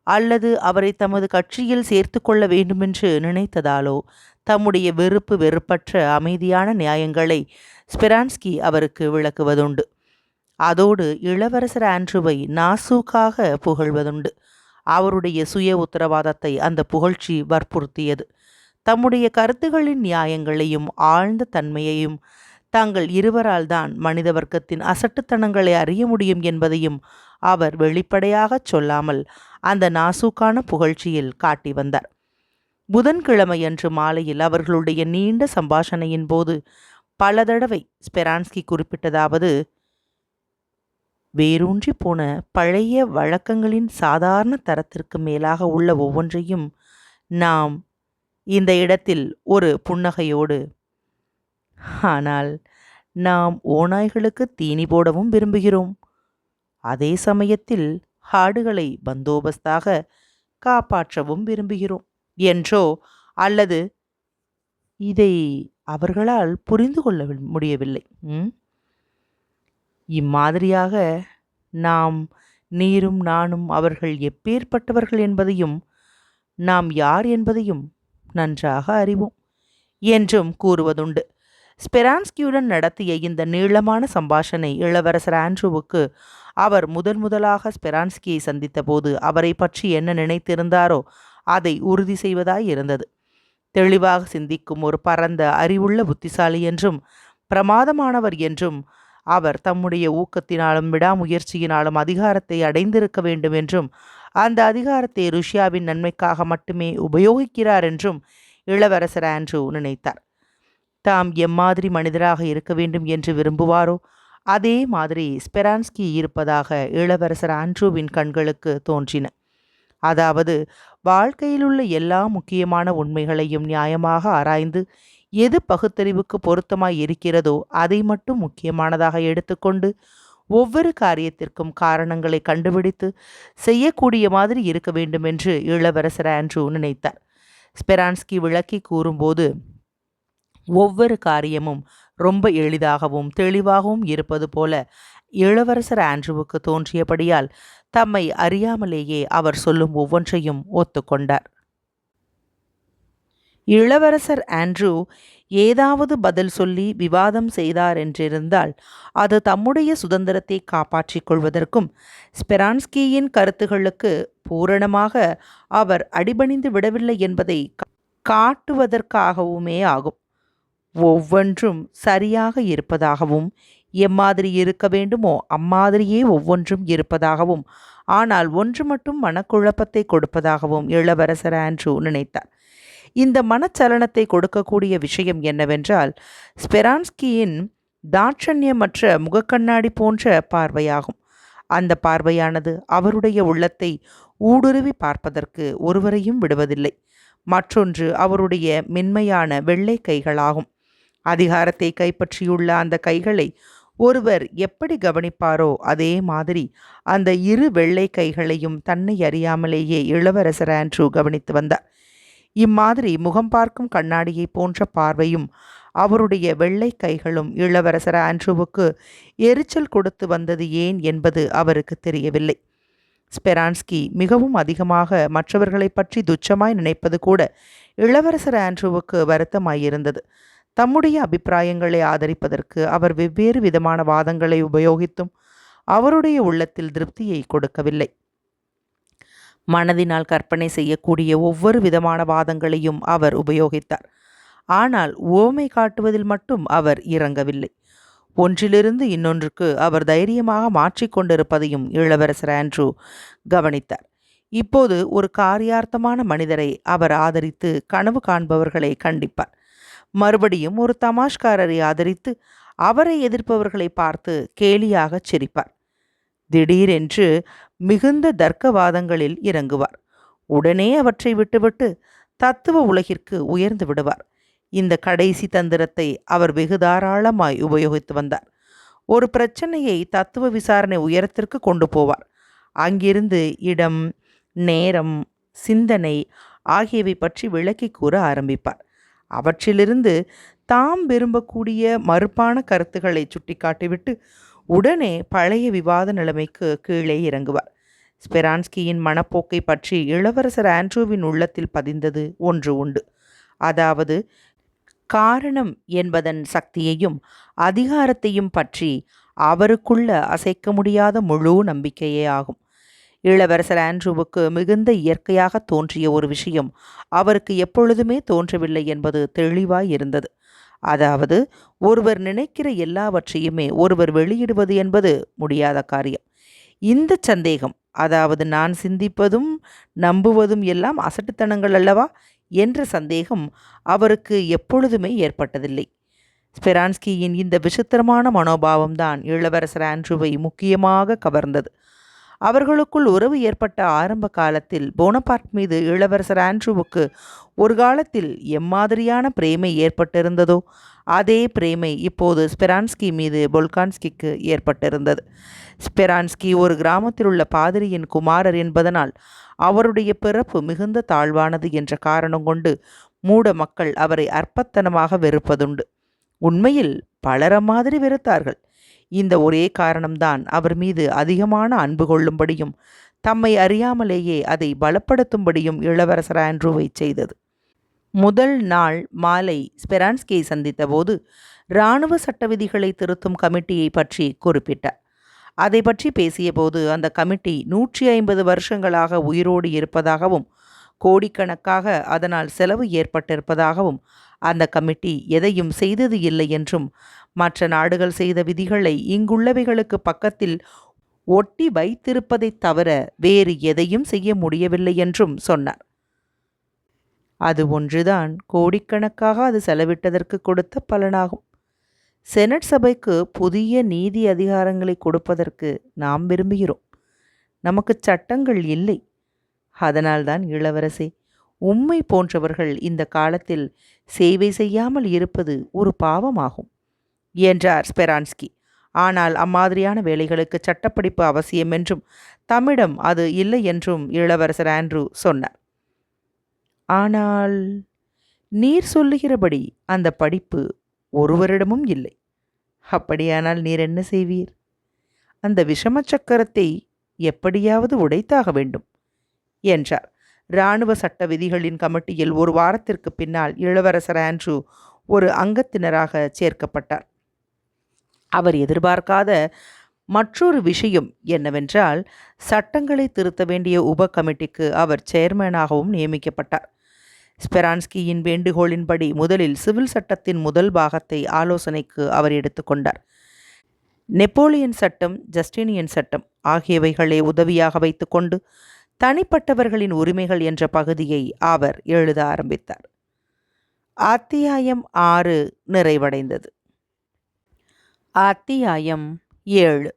அல்லது அவரை தமது கட்சியில் சேர்த்து கொள்ள வேண்டுமென்று நினைத்ததாலோ தம்முடைய வெறுப்பு வெறுப்பற்ற அமைதியான நியாயங்களை ஸ்பெரான்ஸ்கி அவருக்கு விளக்குவதுண்டு. அதோடு இளவரசர் ஆண்ட்ரூவை நாசூக்காக புகழ்வதுண்டு. அவருடைய சுய உத்தரவாதத்தை அந்த புகழ்ச்சி வற்புறுத்தியது. தம்முடைய கருத்துகளின் நியாயங்களையும் ஆழ்ந்த தன்மையையும் தாங்கள் இருவரால் தான் மனித வர்க்கத்தின் அசட்டுத்தனங்களை அறிய முடியும் என்பதையும் அவர் வெளிப்படையாகச் சொல்லாமல் அந்த நாசூக்கான புகழ்ச்சியில் காட்டி வந்தார். புதன்கிழமையன்று மாலையில் அவர்களுடைய நீண்ட சம்பாஷணையின் போது பல தடவை ஸ்பெரான்ஸ்கி குறிப்பிட்டதாவது, வேரூன்றி போன பழைய வழக்கங்களின் சாதாரண தரத்திற்கு மேலாக உள்ள ஒவ்வொன்றையும் நாம் இந்த இடத்தில் ஒரு புன்னகையோடு, ஆனால் நாம் ஓநாய்களுக்கு தீனி போடவும் விரும்புகிறோம், அதே சமயத்தில் ஆடுகளை பந்தோபஸ்தாக காப்பாற்றவும் விரும்புகிறோம் என்றோ அல்லது இதை அவர்களால் புரிந்து கொள்ள முடியவில்லை. இம்மாதிரியாக நாம் நீரும் நானும் அவர்கள் எப்பேற்பட்டவர்கள் என்பதையும் நாம் யார் என்பதையும் நன்றாக அறிவோம் என்றும் கூறுவதுண்டு. ஸ்பெரான்ஸ்கியுடன் நடத்திய இந்த நீளமான சம்பாஷணை இளவரசர் ஆண்ட்ரூவுக்கு அவர் முதலாக ஸ்பெரான்ஸ்கியை சந்தித்த போது அவரை பற்றி என்ன நினைத்திருந்தாரோ அதை உறுதி செய்வதாய் இருந்தது. தெளிவாக சிந்திக்கும் ஒரு பரந்த அறிவுள்ள புத்திசாலி என்றும் பிரமாதமானவர் என்றும் அவர் தம்முடைய ஊக்கத்தினாலும் விடாமுயற்சியினாலும் அதிகாரத்தை அடைந்திருக்க வேண்டும் என்றும் அந்த அதிகாரத்தை ருஷ்யாவின் நன்மைக்காக மட்டுமே உபயோகிக்கிறார் என்றும் இளவரசர் ஆண்ட்ரூ நினைத்தார். தாம் எம்மாதிரி மனிதராக இருக்க வேண்டும் என்று விரும்புவாரோ அதே மாதிரி ஸ்பெரான்ஸ்கி இருப்பதாக இளவரசர் ஆண்ட்ரூவின் கண்களுக்கு தோன்றின. அதாவது வாழ்க்கையிலுள்ள எல்லா முக்கியமான உண்மைகளையும் நியாயமாக ஆராய்ந்து எது பகுத்தறிவுக்கு பொருத்தமாய் இருக்கிறதோ அதை மட்டும் முக்கியமானதாக எடுத்துக்கொண்டு ஒவ்வொரு காரியத்திற்கும் காரணங்களை கண்டுபிடித்து செய்யக்கூடிய மாதிரி இருக்க வேண்டும் என்று இளவரசர் ஆண்ட்ரூ நினைத்தார். ஸ்பெரான்ஸ்கி விளக்கி கூறும்போது ஒவ்வொரு காரியமும் ரொம்ப எளிதாகவும் தெளிவாகவும் இருப்பது போல இளவரசர் ஆண்ட்ரூவுக்கு தோன்றியபடியால் தம்மை அறியாமலேயே அவர் சொல்லும் ஒவ்வொன்றையும் ஒத்துக்கொண்டார். இளவரசர் ஆண்ட்ரூ ஏதாவது பதில் சொல்லி விவாதம் செய்தார் என்றிருந்தால் அது தம்முடைய சுதந்திரத்தை காப்பாற்றிக் கொள்வதற்கும் ஸ்பெரான்ஸ்கியின் கருத்துகளுக்கு பூரணமாக அவர் அடிபணிந்து விடவில்லை என்பதை காட்டுவதற்காகவுமே ஆகும். ஒவ்வொன்றும் சரியாக இருப்பதாகவும் எம்மாதிரி இருக்க வேண்டுமோ அம்மாதிரியே ஒவ்வொன்றும் இருப்பதாகவும் ஆனால் ஒன்று மட்டும் மனக்குழப்பத்தை கொடுப்பதாகவும் இளவரசர் ஆண்ட்ரூ நினைத்தார். இந்த மனச்சலனத்தை கொடுக்கக்கூடிய விஷயம் என்னவென்றால் ஸ்பெரான்ஸ்கியின் தாட்சண்யமற்ற முகக்கண்ணாடி போன்ற பார்வையாகும். அந்த பார்வையானது அவருடைய உள்ளத்தை ஊடுருவி பார்ப்பதற்கு ஒருவரையும் விடுவதில்லை. மற்றொன்று அவருடைய மென்மையான வெள்ளை கைகளாகும். அதிகாரத்தை கைப்பற்றியுள்ள அந்த கைகளை ஒருவர் எப்படி கவனிப்பாரோ அதே மாதிரி அந்த இரு வெள்ளை கைகளையும் தன்னை அறியாமலேயே இளவரசர் ஆண்ட்ரூ கவனித்து வந்தார். இம்மாதிரி முகம் பார்க்கும் கண்ணாடியை போன்ற பார்வையும் அவருடைய வெள்ளை கைகளும் இளவரசர் ஆண்ட்ரூவுக்கு எரிச்சல் கொடுத்து வந்தது ஏன் என்பது அவருக்கு தெரியவில்லை. ஸ்பெரான்ஸ்கி மிகவும் அதிகமாக மற்றவர்களை பற்றி துச்சமாய் நினைப்பது கூட இளவரசர் ஆண்ட்ரூவுக்கு வருத்தமாயிருந்தது. தம்முடைய அபிப்பிராயங்களை ஆதரிப்பதற்கு அவர் வெவ்வேறு விதமான வாதங்களை உபயோகித்தும் அவருடைய உள்ளத்தில் திருப்தியை கொடுக்கவில்லை. மனதினால் கற்பனை செய்யக்கூடிய ஒவ்வொரு விதமான வாதங்களையும் அவர் உபயோகித்தார். ஆனால் உவமை காட்டுவதில் மட்டும் அவர் இறங்கவில்லை. ஒன்றிலிருந்து இன்னொன்றுக்கு அவர் தைரியமாக மாற்றிக்கொண்டிருப்பதையும் இளவரசர் ஆண்ட்ரூ கவனித்தார். இப்போது ஒரு காரியார்த்தமான மனிதரை அவர் ஆதரித்து கனவு காண்பவர்களை கண்டிப்பார். மறுபடியும் ஒரு தமாஷ்காரரை ஆதரித்து அவரை எதிர்ப்பவர்களை பார்த்து கேலியாகச் சிரிப்பார். திடீரென்று மிகுந்த தர்க்கவாதங்களில் இறங்குவார். உடனே அவற்றை விட்டுவிட்டு தத்துவ உலகிற்கு உயர்ந்து விடுவார். இந்த கடைசி தந்திரத்தை அவர் வெகு தாராளமாய் உபயோகித்து வந்தார். ஒரு பிரச்சனையை தத்துவ விசாரணை உயரத்திற்கு கொண்டு போவார். அங்கிருந்து இடம், நேரம், சிந்தனை ஆகியவை பற்றி விளக்கி கூற ஆரம்பிப்பார். அவற்றிலிருந்து தாம் விரும்பக்கூடிய மறுப்பான கருத்துக்களை சுட்டிக்காட்டிவிட்டு உடனே பழைய விவாத நிலைமைக்கு கீழே இறங்குவார். ஸ்பெரான்ஸ்கியின் மனப்போக்கை பற்றி இளவரசர் ஆண்ட்ரூவின் உள்ளத்தில் பதிந்தது ஒன்று உண்டு. அதாவது, காரணம் என்பதன் சக்தியையும் அதிகாரத்தையும் பற்றி அவருக்குள்ள அசைக்க முடியாத முழு நம்பிக்கையே ஆகும். இளவரசர் ஆண்ட்ரூவுக்கு மிகுந்த இயற்கையாக தோன்றிய ஒரு விஷயம் அவருக்கு எப்பொழுதுமே தோன்றவில்லை என்பது தெளிவாய் இருந்தது. அதாவது, ஒருவர் நினைக்கிற எல்லாவற்றையுமே ஒருவர் வெளியிடுவது என்பது முடியாத காரியம். இந்த சந்தேகம், அதாவது நான் சிந்திப்பதும் நம்புவதும் எல்லாம் அசட்டுத்தனங்கள் அல்லவா என்ற சந்தேகம் அவருக்கு எப்பொழுதுமே ஏற்பட்டதில்லை. ஸ்பெரான்ஸ்கியின் இந்த விசித்திரமான மனோபாவம்தான் இளவரசர் ஆண்ட்ரூவை முக்கியமாக கவர்ந்தது. அவர்களுக்குள் உறவு ஏற்பட்ட ஆரம்ப காலத்தில் போனபார்ட் மீது இளவரசர் ஆண்ட்ரூவுக்கு ஒரு காலத்தில் எம்மாதிரியான பிரேமை ஏற்பட்டிருந்ததோ அதே பிரேமை இப்போது ஸ்பெரான்ஸ்கி மீது போல்கான்ஸ்கிக்கு ஏற்பட்டிருந்தது. ஸ்பெரான்ஸ்கி ஒரு கிராமத்தில் உள்ள பாதிரியின் குமாரர் என்பதனால் அவருடைய பிறப்பு மிகுந்த தாழ்வானது என்ற காரணம் கொண்டு மூட மக்கள் அவரை அற்பத்தனமாக வெறுப்பதுண்டு. உண்மையில் பலர மாதிரி வெறுத்தார்கள். இந்த ஒரே காரணம்தான் அவர் மீது அதிகமான அன்பு கொள்ளும்படியும் தம்மை அறியாமலேயே அதை பலப்படுத்தும்படியும் இளவரசர் ஆண்ட்ரூவை செய்தது. முதல் நாள் மாலை ஸ்பெரான்ஸ்கியை சந்தித்த போது இராணுவ சட்ட விதிகளை திருத்தும் கமிட்டியை பற்றி குறிப்பிட்டார். அதை பற்றி பேசியபோது அந்த கமிட்டி 150 வருஷங்களாக உயிரோடு இருப்பதாகவும் கோடிக்கணக்காக அதனால் செலவு ஏற்பட்டிருப்பதாகவும் அந்த கமிட்டி எதையும் செய்தது இல்லை என்றும் மற்ற நாடுகள் செய்த விதிகளை இங்குள்ளவைகளுக்கு பக்கத்தில் ஒட்டி வைத்திருப்பதைத் தவிர வேறு எதையும் செய்ய முடியவில்லை என்றும் சொன்னார். அது ஒன்றுதான் கோடிக்கணக்காக அது செலவிட்டதற்கு கொடுத்த பலனாகும். செனட் சபைக்கு புதிய நீதி அதிகாரங்களை கொடுப்பதற்கு நாம் விரும்புகிறோம். நமக்கு சட்டங்கள் இல்லை. அதனால்தான் இளவரசே, உம்மை போன்றவர்கள் இந்த காலத்தில் சேவை செய்யாமல் இருப்பது ஒரு பாவமாகும் என்றார் ஸ்பெரான்ஸ்கி. ஆனால் அம்மாதிரியான வேலைகளுக்கு சட்டப்படிப்பு அவசியம் என்றும் தம்மிடம் அது இல்லை என்றும் இளவரசர் ஆண்ட்ரூ சொன்னார். ஆனால் நீர் சொல்லுகிறபடி அந்த படிப்பு ஒருவரிடமும் இல்லை. அப்படியானால் நீர் என்ன செய்வீர்? அந்த விஷம சக்கரத்தை எப்படியாவது உடைத்தாக வேண்டும் என்றார். இராணுவ சட்ட விதிகளின் கமிட்டியில் ஒரு வாரத்திற்கு பின்னால் இளவரசர் ஆண்ட்ரூ ஒரு அங்கத்தினராக சேர்க்கப்பட்டார். அவர் எதிர்பார்க்காத மற்றொரு விஷயம் என்னவென்றால், சட்டங்களை திருத்த வேண்டிய உப கமிட்டிக்கு அவர் சேர்மேனாகவும் நியமிக்கப்பட்டார். ஸ்பெரான்ஸ்கியின் வேண்டுகோளின்படி முதலில் சிவில் சட்டத்தின் முதல் பாகத்தை ஆலோசனைக்கு அவர் எடுத்துக்கொண்டார். நெப்போலியன் சட்டம், ஜஸ்டினியன் சட்டம் ஆகியவைகளை உதவியாக வைத்துக்கொண்டு தனிப்பட்டவர்களின் உரிமைகள் என்ற பகுதியை அவர் எழுத ஆரம்பித்தார். அத்தியாயம் 6 நிறைவடைந்தது. அத்தியாயம் 7.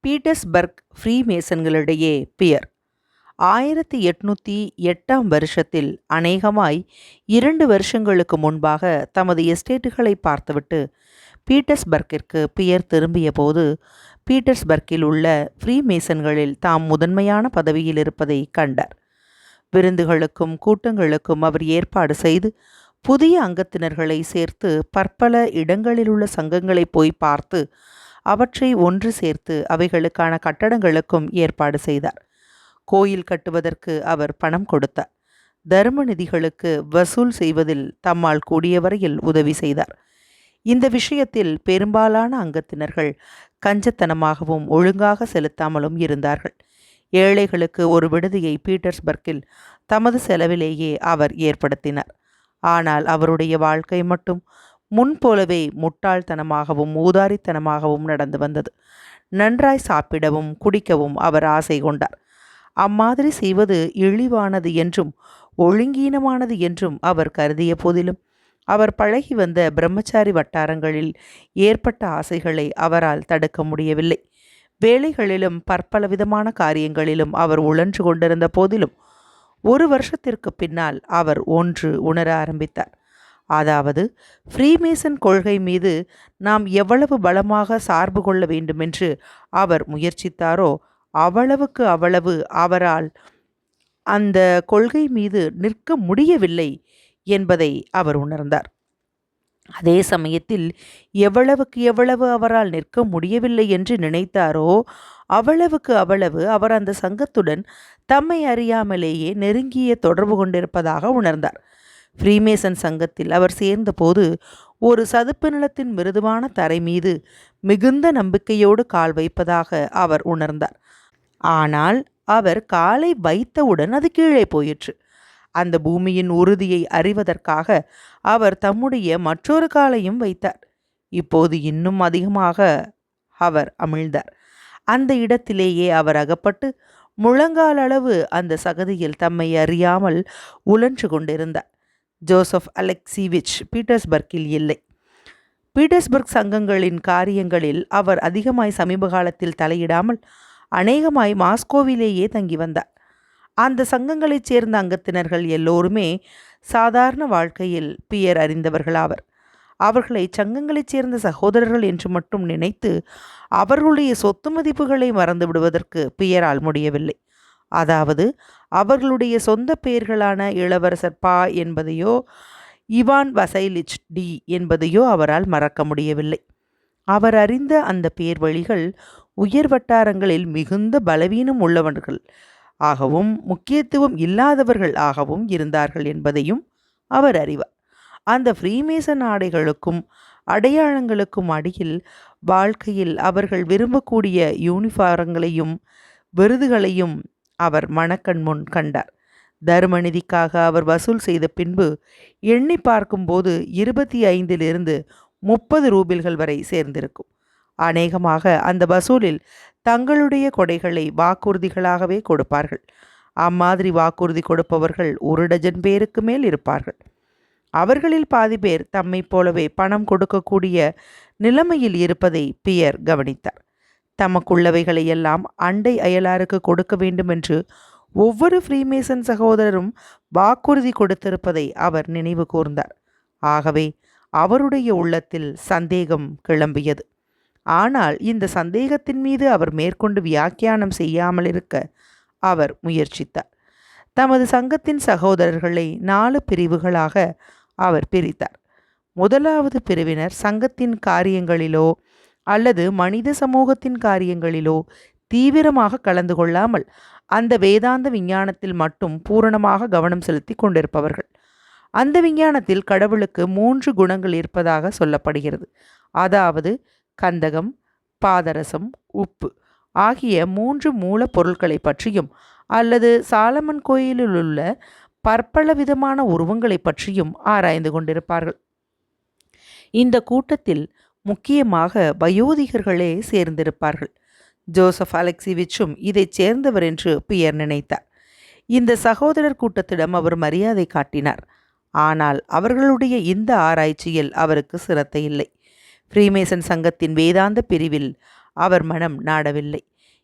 Petersburg ஃப்ரீமேசன்களிடையே pier. 1808 வருஷத்தில் அநேகமாய் 2 வருஷங்களுக்கு முன்பாக தமது எஸ்டேட்டுகளை பார்த்துவிட்டு பீட்டர்ஸ்பர்க்கிற்கு பியர் திரும்பிய போது பீட்டர்ஸ்பர்க்கில் உள்ள ஃப்ரீமேசன்களில் தாம் முதன்மையான பதவியில் இருப்பதை கண்டார். விருந்துகளுக்கும் கூட்டங்களுக்கும் அவர் ஏற்பாடு செய்து புதிய அங்கத்தினர்களை சேர்த்து பற்பல இடங்களிலுள்ள சங்கங்களை போய் பார்த்து அவற்றை ஒன்று சேர்த்து அவைகளுக்கான கட்டடங்களுக்கும் ஏற்பாடு செய்தார். கோயில் கட்டுவதற்கு அவர் பணம் கொடுத்தார். தர்ம நிதிகளுக்கு வசூல் செய்வதில் தம்மால் கூடிய வரையில் உதவி செய்தார். இந்த விஷயத்தில் பெரும்பாலான அங்கத்தினர்கள் கஞ்சத்தனமாகவும் ஒழுங்காக செலுத்தாமலும் இருந்தார்கள். ஏழைகளுக்கு ஒரு விடுதியை பீட்டர்ஸ்பர்க்கில் தமது செலவிலேயே அவர் ஏற்படுத்தினார். ஆனால் அவருடைய வாழ்க்கை மட்டும் முன்போலவே முட்டாள்தனமாகவும் ஊதாரித்தனமாகவும் நடந்து வந்தது. நன்றாய் சாப்பிடவும் குடிக்கவும் அவர் ஆசை கொண்டார். அம்மாதிரி செய்வது இழிவானது என்றும் ஒழுங்கீனமானது என்றும் அவர் கருதிய போதிலும் அவர் பழகி வந்த பிரம்மச்சாரி வட்டாரங்களில் ஏற்பட்ட ஆசைகளை அவரால் தடுக்க முடியவில்லை. வேலைகளிலும் பற்பல விதமான காரியங்களிலும் அவர் உழன்று கொண்டிருந்த போதிலும் 1 வருஷத்திற்கு பின்னால் அவர் ஒன்று உணர ஆரம்பித்தார். அதாவது ஃப்ரீமேசன் கொள்கை மீது நாம் எவ்வளவு பலமாக சார்பு கொள்ள வேண்டுமென்று அவர் முயற்சித்தாரோ அவ்வளவு அவரால் அந்த கொள்கை மீது நிற்க முடியவில்லை என்பதை அவர் உணர்ந்தார். அதே சமயத்தில் எவ்வளவு அவரால் நிற்க முடியவில்லை என்று நினைத்தாரோ அவ்வளவு அவர் அந்த சங்கத்துடன் தம்மை அறியாமலேயே நெருங்கிய தொடர்பு கொண்டிருப்பதாக உணர்ந்தார். ஃப்ரீமேசன் சங்கத்தில் அவர் சேர்ந்தபோது ஒரு சதுப்பு நிலத்தின் மிருதுவான தரை மீது மிகுந்த நம்பிக்கையோடு கால் வைப்பதாக அவர் உணர்ந்தார். ஆனால் அவர் காலை வைத்தவுடன் அது கீழே போயிற்று. அந்த பூமியின் உறுதியை அறிவதற்காக அவர் தம்முடைய மற்றொரு காலையும் வைத்தார். இப்போது இன்னும் அதிகமாக அவர் அமிழ்ந்தார். அந்த இடத்திலேயே அவர் அகப்பட்டு முழங்கால் அளவு அந்த சகதியில் தம்மை அறியாமல் உழன்று கொண்டிருந்தார். ஜோசப் அலெக்சிவிச் பீட்டர்ஸ்பர்க்கில் இல்லை. பீட்டர்ஸ்பர்க் சங்கங்களின் காரியங்களில் அவர் அதிகமாய் சமீப காலத்தில் தலையிடாமல் அநேகமாய் மாஸ்கோவிலேயே தங்கி வந்தார். அந்த சங்கங்களைச் சேர்ந்த அங்கத்தினர்கள் எல்லோருமே சாதாரண வாழ்க்கையில் பியர் அறிந்தவர்களாவர். அவர்களை சங்கங்களைச் சேர்ந்த சகோதரர்கள் என்று மட்டும் நினைத்து அவர்களுடைய சொத்து மதிப்புகளை மறந்து விடுவதற்கு பியரால் முடியவில்லை. அதாவது அவர்களுடைய சொந்த பெயர்களான இளவரசர் பா என்பதையோ இவான் வசைலிச் டி என்பதையோ அவரால் மறக்க முடியவில்லை. அவர் அறிந்த அந்த பேர் வழிகள் உயர் வட்டாரங்களில் மிகுந்த பலவீனம் உள்ளவர்கள் ஆகவும் முக்கியத்துவம் இல்லாதவர்கள் ஆகவும் இருந்தார்கள் என்பதையும் அவர் அறிவார். அந்த ஃப்ரீமேசன் ஆடைகளுக்கும் அடையாளங்களுக்கும் அடியில் வாழ்க்கையில் அவர்கள் விரும்பக்கூடிய யூனிஃபாரங்களையும் விருதுகளையும் அவர் மனக்கண் முன் கண்டார். தர்மநிதிக்காக அவர் வசூல் செய்த பின்பு எண்ணி பார்க்கும்போது 25 30 ரூபில்கள் வரை சேர்ந்திருக்கும். அநேகமாக அந்த வசூலில் தங்களுடைய கொடைகளை வாக்குறுதிகளாகவே கொடுப்பார்கள். அம்மாதிரி வாக்குறுதி கொடுப்பவர்கள் 1 டஜன் பேருக்கு மேல் இருப்பார்கள். அவர்களில் பாதி பேர் தம்மை போலவே பணம் கொடுக்கக்கூடிய நிலைமையில் இருப்பதை பியர் கவனித்தார். தமக்குள்ளவைகளை எல்லாம் அண்டை அயலாருக்கு கொடுக்க வேண்டுமென்று ஒவ்வொரு ஃப்ரீமேசன் சகோதரரும் வாக்குறுதி கொடுத்திருப்பதை அவர் நினைவு கூர்ந்தார். ஆகவே அவருடைய உள்ளத்தில் சந்தேகம் கிளம்பியது. ஆனால் இந்த சந்தேகத்தின் மீது அவர் மேற்கொண்டு வியாக்கியானம் செய்யாமல் இருக்க அவர் முயற்சித்தார். தமது சங்கத்தின் சகோதரர்களை 4 பிரிவுகளாக அவர் பிரித்தார். முதலாவது பிரிவினர் சங்கத்தின் காரியங்களிலோ அல்லது மனித சமூகத்தின் காரியங்களிலோ தீவிரமாக கலந்து கொள்ளாமல் அந்த வேதாந்த விஞ்ஞானத்தில் மட்டும் பூரணமாக கவனம் செலுத்தி கொண்டிருப்பவர்கள். அந்த விஞ்ஞானத்தில் கடவுளுக்கு 3 குணங்கள் இருப்பதாக சொல்லப்படுகிறது. அதாவது கந்தகம், பாதரசம், உப்பு ஆகிய 3 மூலப் பொருட்களை பற்றியும் அல்லது சாலமன் கோயிலில் உள்ள பற்பல விதமான உருவங்களை பற்றியும் ஆராய்ந்து கொண்டிருப்பார்கள். இந்த கூட்டத்தில் முக்கியமாக வயோதிகர்களே சேர்ந்திருப்பார்கள். ஜோசப் அலெக்சிவிச்சும் இதைச் சேர்ந்தவர் என்று பியர் நினைத்தார். இந்த சகோதரர் கூட்டத்திடம் அவர் மரியாதை காட்டினார். ஆனால் அவர்களுடைய இந்த ஆராய்ச்சியில் அவருக்கு சிரத்தை இல்லை. ஃப்ரீமேசன் சங்கத்தின் வேதாந்த பிரிவில் அவர் மனம் நாடவில்லை.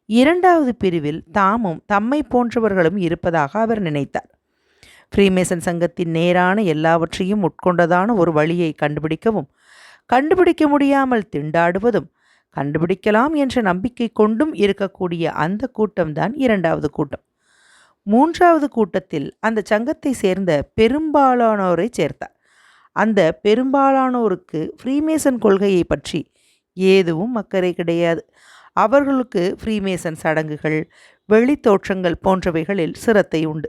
2வது பிரிவில் தாமும் தம்மை போன்றவர்களும் இருப்பதாக அவர் நினைத்தார். ஃப்ரீமேசன் சங்கத்தின் நேரான எல்லாவற்றையும் உட்கொண்டதான ஒரு வழியை கண்டுபிடிக்கவும், கண்டுபிடிக்க முடியாமல் திண்டாடுவதும், கண்டுபிடிக்கலாம் என்ற நம்பிக்கை கொண்டும் இருக்கக்கூடிய அந்த கூட்டம்தான் 2வது கூட்டம். 3வது கூட்டத்தில் அந்த சங்கத்தை சேர்ந்த பெரும்பாலானோரை சேர்த்தார். அந்த பெரும்பாலானோருக்கு ஃப்ரீமேசன் கொள்கையை பற்றி ஏதுவும் அக்கறை கிடையாது. அவர்களுக்கு ஃப்ரீமேசன் சடங்குகள், வெளித்தோற்றங்கள் போன்றவைகளில் சிரத்தை உண்டு.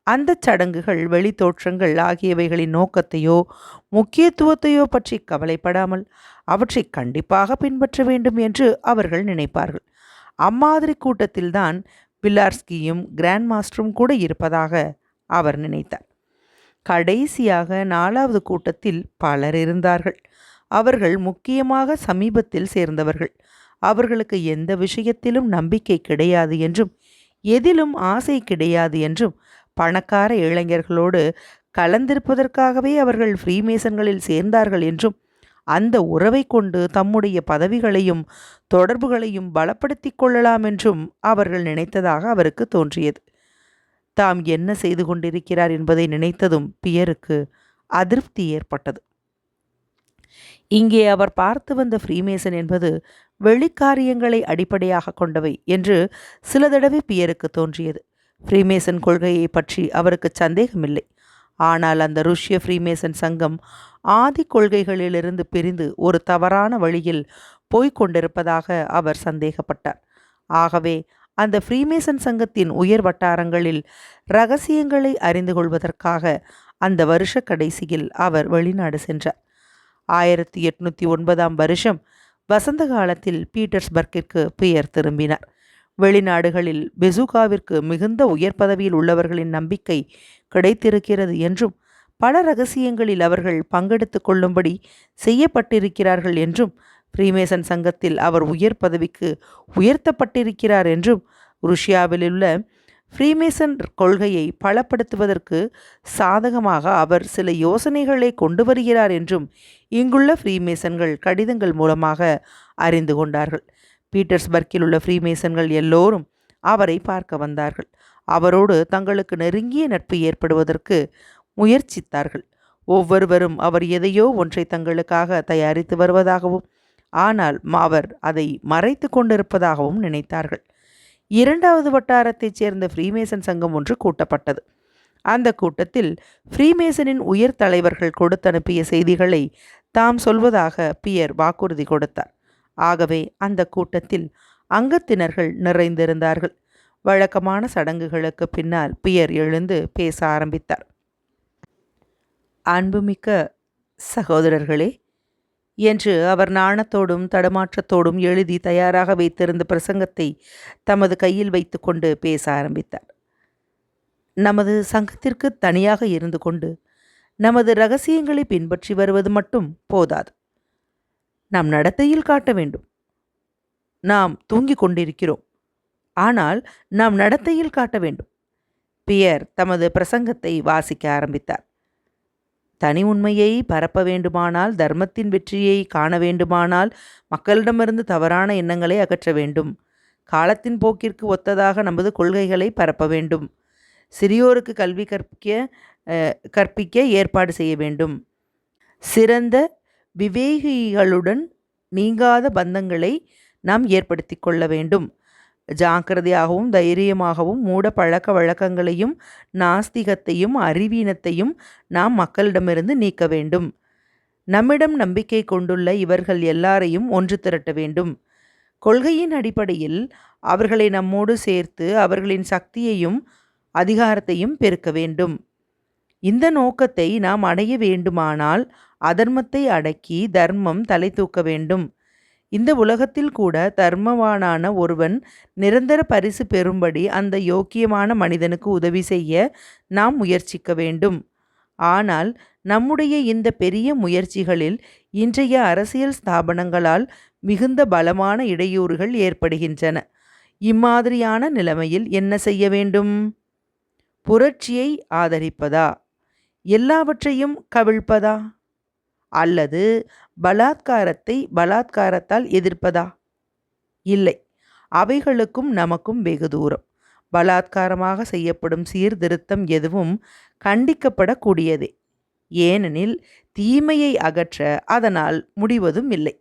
அந்த சடங்குகள், வெளித்தோற்றங்கள் ஆகியவைகளின் நோக்கத்தையோ முக்கியத்துவத்தையோ பற்றி கவலைப்படாமல் அவற்றை கண்டிப்பாக பின்பற்ற வேண்டும் என்று அவர்கள் நினைப்பார்கள். அம்மாதிரி கூட்டத்தில்தான் பில்லார்ஸ்கியும் கிராண்ட் மாஸ்டரும் கூட இருப்பதாக அவர் நினைத்தார். கடைசியாக 4வது கூட்டத்தில் பலர் இருந்தார்கள். அவர்கள் முக்கியமாக சமீபத்தில் சேர்ந்தவர்கள். அவர்களுக்கு எந்த விஷயத்திலும் நம்பிக்கை கிடையாது என்றும் எதிலும் ஆசை கிடையாது என்றும் பணக்கார இளைஞர்களோடு கலந்திருப்பதற்காகவே அவர்கள் ஃப்ரீமேசன்களில் சேர்ந்தார்கள் என்றும் அந்த உறவை கொண்டு தம்முடைய பதவிகளையும் தொடர்புகளையும் பலப்படுத்தி கொள்ளலாம் என்றும் அவர்கள் நினைத்ததாக அவருக்கு தோன்றியது. தாம் என்ன செய்து கொண்டிருக்கிறார் என்பதை நினைத்ததும் பியருக்கு அதிருப்தி ஏற்பட்டது. இங்கே அவர் பார்த்து வந்த ஃப்ரீமேசன் என்பது வெளிக்காரியங்களை அடிப்படையாக கொண்டவை என்று சில தடவை பியருக்கு தோன்றியது. ஃப்ரீமேசன் கொள்கையை பற்றி அவருக்கு சந்தேகமில்லை. ஆனால் அந்த ருஷ்ய ஃப்ரீமேசன் சங்கம் ஆதி கொள்கைகளிலிருந்து பிரிந்து ஒரு தவறான வழியில் போய்க் கொண்டிருப்பதாக அவர் சந்தேகப்பட்டார். ஆகவே அந்த ஃப்ரீமேசன் சங்கத்தின் உயர் வட்டாரங்களில் இரகசியங்களை அறிந்து கொள்வதற்காக அந்த வருஷ கடைசியில் அவர் வெளிநாடு சென்றார். 1809ஆம் வருஷம் வசந்த காலத்தில் பீட்டர்ஸ்பர்க்கிற்கு பியர் திரும்பினார். வெளிநாடுகளில் பெசூகாவிற்கு மிகுந்த உயர் பதவியில் உள்ளவர்களின் நம்பிக்கை கிடைத்திருக்கிறது என்றும் பல இரகசியங்களில் அவர்கள் பங்கெடுத்து கொள்ளும்படி செய்யப்பட்டிருக்கிறார்கள் என்றும் ஃப்ரீமேசன் சங்கத்தில் அவர் உயர் பதவிக்கு உயர்த்தப்பட்டிருக்கிறார் என்றும் ருஷ்யாவிலுள்ள ஃப்ரீமேசன் கொள்கையை பலப்படுத்துவதற்கு சாதகமாக அவர் சில யோசனைகளை கொண்டு வருகிறார் என்றும் இங்குள்ள ஃப்ரீமேசன்கள் கடிதங்கள் மூலமாக அறிந்து கொண்டார்கள். பீட்டர்ஸ்பர்க்கில் உள்ள ஃப்ரீமேசன்கள் எல்லோரும் அவரை பார்க்க வந்தார்கள். அவரோடு தங்களுக்கு நெருங்கிய நட்பு ஏற்படுவதற்கு முயற்சித்தார்கள். ஒவ்வொருவரும் அவர் எதையோ ஒன்றை தங்களுக்காக தயாரித்து வருவதாகவும் ஆனால் அவர் அதை மறைத்து கொண்டிருப்பதாகவும் நினைத்தார்கள். 2வது வட்டாரத்தைச் சேர்ந்த ஃப்ரீமேசன் சங்கம் ஒன்று கூட்டப்பட்டது. அந்த கூட்டத்தில் ஃப்ரீமேசனின் உயர் தலைவர்கள் கொடுத்தனுப்பிய செய்திகளை தாம் சொல்வதாக பியர் வாக்குறுதி கொடுத்தார். ஆகவே அந்த கூட்டத்தில் அங்கத்தினர்கள் நிறைந்திருந்தார்கள். வழக்கமான சடங்குகளுக்கு பின்னால் பியர் எழுந்து பேச ஆரம்பித்தார். அன்புமிக்க சகோதரர்களே என்று அவர் நாணத்தோடும் தடுமாற்றத்தோடும் எழுதி தயாராக வைத்திருந்த பிரசங்கத்தை தமது கையில் வைத்து கொண்டு பேச ஆரம்பித்தார். நமது சங்கத்திற்கு தனியாக இருந்து கொண்டு நமது இரகசியங்களை பின்பற்றி வருவது மட்டும் போதாது. நம் நடத்தையில் காட்ட வேண்டும். நாம் தூங்கிக் கொண்டிருக்கிறோம், ஆனால் நாம் நடத்தையில் காட்ட வேண்டும். பியர் தமது பிரசங்கத்தை வாசிக்க ஆரம்பித்தார். தனி உண்மையை பரப்ப வேண்டுமானால், தர்மத்தின் வெற்றியை காண வேண்டுமானால் மக்களிடமிருந்து தவறான எண்ணங்களை அகற்ற வேண்டும். காலத்தின் போக்கிற்கு ஒத்ததாக நமது கொள்கைகளை பரப்ப வேண்டும். சிறியோருக்கு கல்வி கற்பிக்க ஏற்பாடு செய்ய வேண்டும். சிறந்த விவேகிகளுடன் நீங்காத பந்தங்களை நாம் ஏற்படுத்தி கொள்ள வேண்டும். ஜாக்கிரதையாகவும் தைரியமாகவும் மூட பழக்க வழக்கங்களையும் நாஸ்திகத்தையும் அறிவீனத்தையும் நாம் மக்களிடமிருந்து நீக்க வேண்டும். நம்மிடம் நம்பிக்கை கொண்டுள்ள இவர்கள் எல்லாரையும் ஒன்று திரட்ட வேண்டும். கொள்கையின் அடிப்படையில் அவர்களை நம்மோடு சேர்த்து அவர்களின் சக்தியையும் அதிகாரத்தையும் பெருக்க வேண்டும். இந்த நோக்கத்தை நாம் அடைய வேண்டுமானால் அதர்மத்தை அடக்கி தர்மம் தலை தூக்க வேண்டும். இந்த உலகத்தில் கூட தர்மவானான ஒருவன் நிரந்தர பரிசு பெறும்படி அந்த யோக்கியமான மனிதனுக்கு உதவி செய்ய நாம் முயற்சிக்க வேண்டும். ஆனால் நம்முடைய இந்த பெரிய முயற்சிகளில் இன்றைய அரசியல் ஸ்தாபனங்களால் மிகுந்த பலமான இடையூறுகள் ஏற்படுகின்றன. இம்மாதிரியான நிலைமையில் என்ன செய்ய வேண்டும்? புரட்சியை ஆதரிப்பதா? எல்லாவற்றையும் கவிழ்ப்பதா? அல்லது பலாத்காரத்தை பலாத்காரத்தால் எதிர்ப்பதா? இல்லை, அவைகளுக்கும் நமக்கும் வெகு தூரம். பலாத்காரமாக செய்யப்படும் சீர்திருத்தம் எதுவும் கண்டிக்கப்படக்கூடியதே. ஏனெனில் தீமையை அகற்ற அதனால் முடிவதும் இல்லை.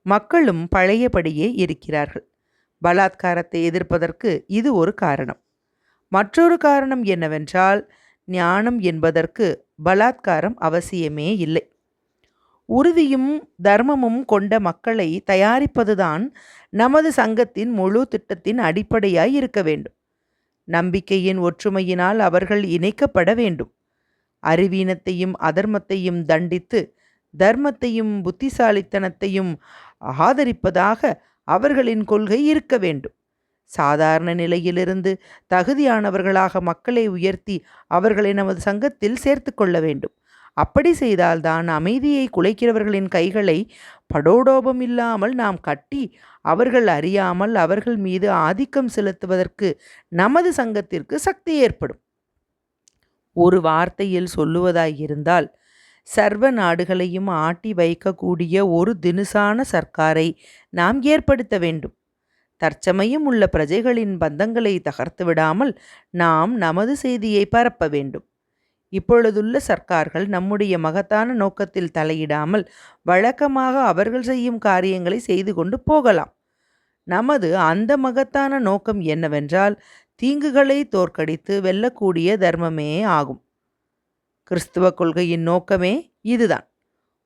மக்களும் பழையபடியே இருக்கிறார்கள். பலாத்காரத்தை எதிர்ப்பதற்கு இது ஒரு காரணம். மற்றொரு காரணம் என்னவென்றால், ஞானம் என்பதற்கு பலாத்காரம் அவசியமே இல்லை. உறுதியும் தர்மமும் கொண்ட மக்களை தயாரிப்பதுதான் நமது சங்கத்தின் முழு திட்டத்தின் அடிப்படையாய் இருக்க வேண்டும். நம்பிக்கையின் ஒற்றுமையினால் அவர்கள் இணைக்கப்பட வேண்டும். அறிவீனத்தையும் அதர்மத்தையும் தண்டித்து தர்மத்தையும் புத்திசாலித்தனத்தையும் ஆதரிப்பதாக அவர்களின் கொள்கை இருக்க வேண்டும். சாதாரண நிலையிலிருந்து தகுதியானவர்களாக மக்களை உயர்த்தி அவர்களை நமது சங்கத்தில் சேர்த்து கொள்ள வேண்டும். அப்படி செய்தால்தான் அமைதியை குலைக்கிறவர்களின் கைகளை படோடோபம் இல்லாமல் நாம் கட்டி அவர்கள் அறியாமல் அவர்கள் மீது ஆதிக்கம் செலுத்துவதற்கு நமது சங்கத்திற்கு சக்தி ஏற்படும். ஒரு வார்த்தையில் சொல்லுவதாயிருந்தால், சர்வ நாடுகளையும் ஆட்டி வைக்கக்கூடிய ஒரு தினுசான சர்க்காரை நாம் ஏற்படுத்த வேண்டும். தற்சமயம் உள்ள பிரஜைகளின் பந்தங்களை தகர்த்து விடாமல் நாம் நமது செய்தியை பரப்ப வேண்டும். இப்பொழுதுள்ள சர்க்கார்கள் நம்முடைய மகத்தான நோக்கத்தில் தலையிடாமல் வழக்கமாக அவர்கள் செய்யும் காரியங்களை செய்து கொண்டு போகலாம். நமது அந்த மகத்தான நோக்கம் என்னவென்றால், தீங்குகளை தோற்கடித்து வெல்லக்கூடிய தர்மமே ஆகும். கிறிஸ்துவ கொள்கையின் நோக்கமே இதுதான்.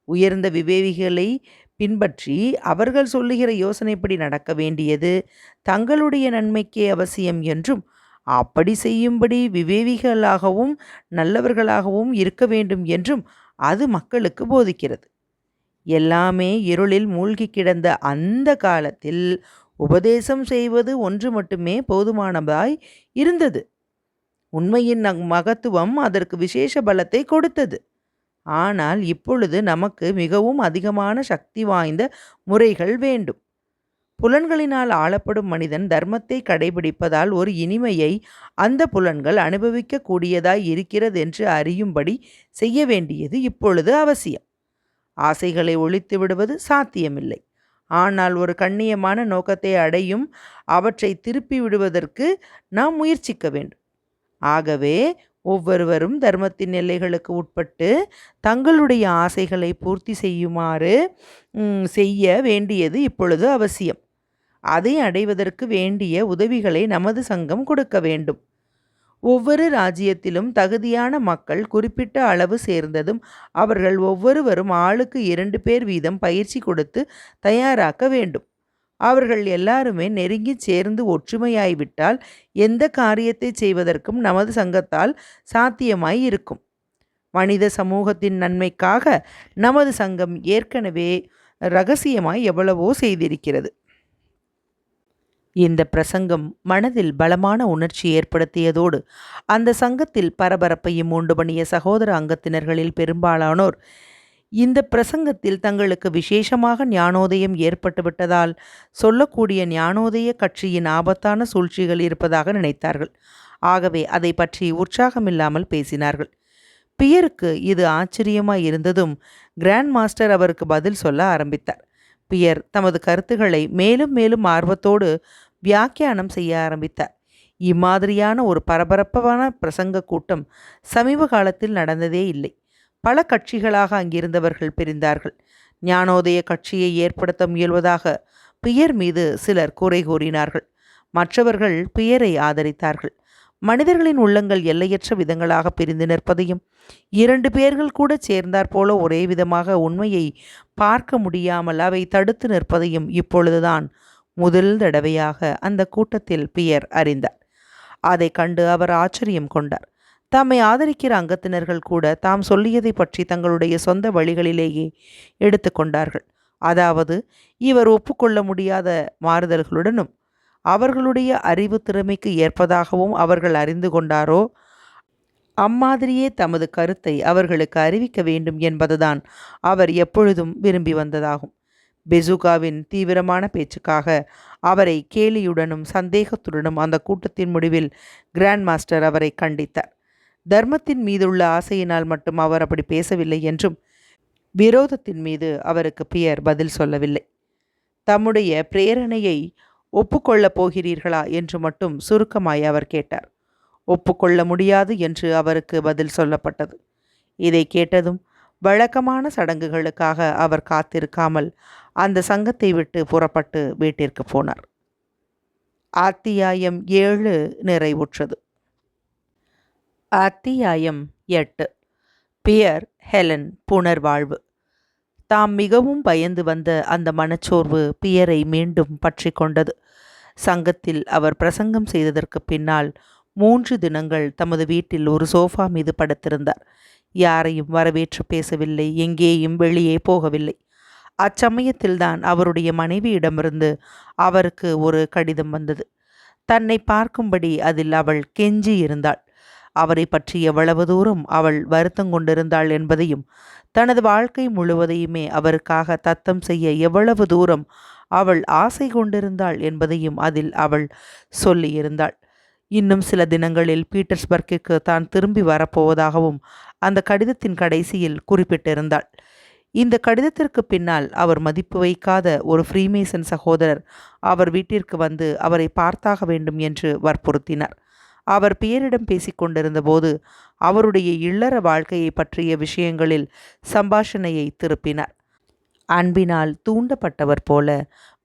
உயர்ந்த விவேகிகளை பின்பற்றி அவர்கள் சொல்லுகிற யோசனைப்படி நடக்க வேண்டியது தங்களுடைய நன்மைக்கே அவசியம் என்றும், அப்படி செய்யும்படி விவேகிகளாகவும் நல்லவர்களாகவும் இருக்க வேண்டும் என்றும் அது மக்களுக்கு போதிக்கிறது. எல்லாமே இருளில் மூழ்கி கிடந்த அந்த காலத்தில் உபதேசம் செய்வது ஒன்று மட்டுமே போதுமானதாய் இருந்தது. உண்மையின் மகத்துவம் அதற்கு விசேஷ பலத்தை கொடுத்தது. ஆனால் இப்பொழுது நமக்கு மிகவும் அதிகமான சக்தி வாய்ந்த முறைகள் வேண்டும். புலன்களினால் ஆளப்படும் மனிதன் தர்மத்தை கடைபிடிப்பதால் ஒரு இனிமையை அந்த புலன்கள் அனுபவிக்க கூடியதாய் இருக்கிறது என்று அறியும்படி செய்ய வேண்டியது இப்பொழுது அவசியம். ஆசைகளை ஒழித்து விடுவது சாத்தியமில்லை. ஆனால் ஒரு கண்ணியமான நோக்கத்தை அடையும் அவற்றை திருப்பி விடுவதற்கு நாம் முயற்சிக்க வேண்டும். ஆகவே ஒவ்வொருவரும் தர்மத்தின் எல்லைகளுக்கு உட்பட்டு தங்களுடைய ஆசைகளை பூர்த்தி செய்ய வேண்டியது இப்பொழுது அவசியம். அதை அடைவதற்கு வேண்டிய உதவிகளை நமது சங்கம் கொடுக்க வேண்டும். ஒவ்வொரு ராஜ்யத்திலும் தகுதியான மக்கள் குறிப்பிட்ட அளவு சேர்ந்ததும் அவர்கள் ஒவ்வொருவரும் ஆளுக்கு 2 பேர் வீதம் பயிற்சி கொடுத்து தயாராக்க வேண்டும். அவர்கள் எல்லாருமே நெருங்கி சேர்ந்து ஒற்றுமையாய்விட்டால் எந்த காரியத்தை செய்வதற்கும் நமது சங்கத்தால் சாத்தியமாய் இருக்கும். மனித சமூகத்தின் நன்மைக்காக நமது சங்கம் ஏற்கனவே இரகசியமாய் எவ்வளவோ செய்திருக்கிறது. இந்த பிரசங்கம் மனதில் பலமான உணர்ச்சி ஏற்படுத்தியதோடு அந்த சங்கத்தில் பரபரப்பையும் உண்டு பண்ணிய சகோதர அங்கத்தினர்களில் பெரும்பாலானோர் இந்த பிரசங்கத்தில் தங்களுக்கு விசேஷமாக ஞானோதயம் ஏற்பட்டுவிட்டதால் சொல்லக்கூடிய ஞானோதய கட்சியின் ஆபத்தான சூழ்ச்சிகள் இருப்பதாக நினைத்தார்கள். ஆகவே அதை பற்றி உற்சாகமில்லாமல் பேசினார்கள். பியருக்கு இது ஆச்சரியமாய் இருந்ததும் கிராண்ட் மாஸ்டர் அவருக்கு பதில் சொல்ல ஆரம்பித்தார். பியர் தமது கருத்துக்களை மேலும் மேலும் ஆர்வத்தோடு வியாக்கியானம் செய்ய ஆரம்பித்தார். இம்மாதிரியான ஒரு பரபரப்பான பிரசங்க கூட்டம் சமீப காலத்தில் நடந்ததே இல்லை. பல கட்சிகளாக அங்கிருந்தவர்கள் பிரிந்தார்கள். ஞானோதய கட்சியை ஏற்படுத்த முயல்வதாக பியர் மீது சிலர் குறை கூறினார்கள். மற்றவர்கள் பியரை ஆதரித்தார்கள். மனிதர்களின் உள்ளங்கள் எல்லையற்ற விதங்களாக பிரிந்து நிற்பதையும் 2 பேர்கள் கூட சேர்ந்தாற்போல ஒரே விதமாக உண்மையை பார்க்க முடியாமல் அவை தடுத்து நிற்பதையும் இப்பொழுதுதான் முதல் தடவையாக அந்த கூட்டத்தில் பியர் அறிந்தார். அதை கண்டு அவர் ஆச்சரியம் கொண்டார். தம்மை ஆதரிக்கிற அங்கத்தினர்கள் கூட தாம் சொல்லியதை பற்றி தங்களுடைய சொந்த வழிகளிலேயே எடுத்துக்கொண்டார்கள். அதாவது இவர் ஒப்புக்கொள்ள முடியாத மாறுதல்களுடனும் அவர்களுடைய அறிவு திறமைக்கு ஏற்பதாகவும் அவர்கள் அறிந்து கொண்டாரோ அம்மாதிரியே தமது கருத்தை அவர்களுக்கு அறிவிக்க வேண்டும் என்பதுதான் அவர் எப்பொழுதும் விரும்பி வந்ததாகும். பெசுகாவின் தீவிரமான பேச்சுக்காக அவரை கேலியுடனும் சந்தேகத்துடனும் அந்த கூட்டத்தின் முடிவில் கிராண்ட் மாஸ்டர் அவரை கண்டித்தார். தர்மத்தின் மீதுள்ள ஆசையினால் மட்டும் அவர் அப்படி பேசவில்லை என்றும் விரோதத்தின் மீது அவருக்கு பியர் பதில் சொல்லவில்லை. தம்முடைய பிரேரணையை ஒப்புக்கொள்ளப் போகிறீர்களா என்று மட்டும் சுருக்கமாய் அவர் கேட்டார். ஒப்புக்கொள்ள முடியாது என்று அவருக்கு பதில் சொல்லப்பட்டது. இதை கேட்டதும் வழக்கமான சடங்குகளுக்காக அவர் காத்திருக்காமல் அந்த சங்கத்தை விட்டு புறப்பட்டு வீட்டிற்கு போனார். அத்தியாயம் 7 நிறைவுற்றது. அத்தியாயம் 8. பியர் ஹெலன் புனர்வாழ்வு. தாம் மிகவும் பயந்து வந்த அந்த மனச்சோர்வு பியரை மீண்டும் பற்றி கொண்டது. சங்கத்தில் அவர் பிரசங்கம் செய்ததற்கு பின்னால் 3 தினங்கள் தமது வீட்டில் ஒரு சோஃபா மீது படுத்திருந்தார். யாரையும் வரவேற்று பேசவில்லை, எங்கேயும் வெளியே போகவில்லை. அச்சமயத்தில்தான் அவருடைய மனைவியிடமிருந்து அவருக்கு ஒரு கடிதம் வந்தது. தன்னை பார்க்கும்படி அதில் அவள் கெஞ்சி இருந்தாள். அவரை பற்றி எவ்வளவு தூரம் அவள் வருத்தங்கொண்டிருந்தாள் என்பதையும், தனது வாழ்க்கை முழுவதையுமே அவருக்காக தத்தம் செய்ய எவ்வளவு தூரம் அவள் ஆசை கொண்டிருந்தாள் என்பதையும் அதில் அவள் சொல்லியிருந்தாள். இன்னும் சில தினங்களில் பீட்டர்ஸ்பர்க்கிற்கு தான் திரும்பி வரப்போவதாகவும் அந்த கடிதத்தின் கடைசியில் குறிப்பிட்டிருந்தாள். இந்த கடிதத்திற்கு பின்னால் அவர் மதிப்பு வைக்காத ஒரு ஃப்ரீமேசன் சகோதரர் அவர் வீட்டிற்கு வந்து அவரை பார்த்தாக வேண்டும் என்று வற்புறுத்தினார். அவர் பியரிடம் பேசிக்கொண்டிருந்த போது அவருடைய இல்லற வாழ்க்கையை பற்றிய விஷயங்களில் சம்பாஷணையை திருப்பினார். அன்பினால் தூண்டப்பட்டவர் போல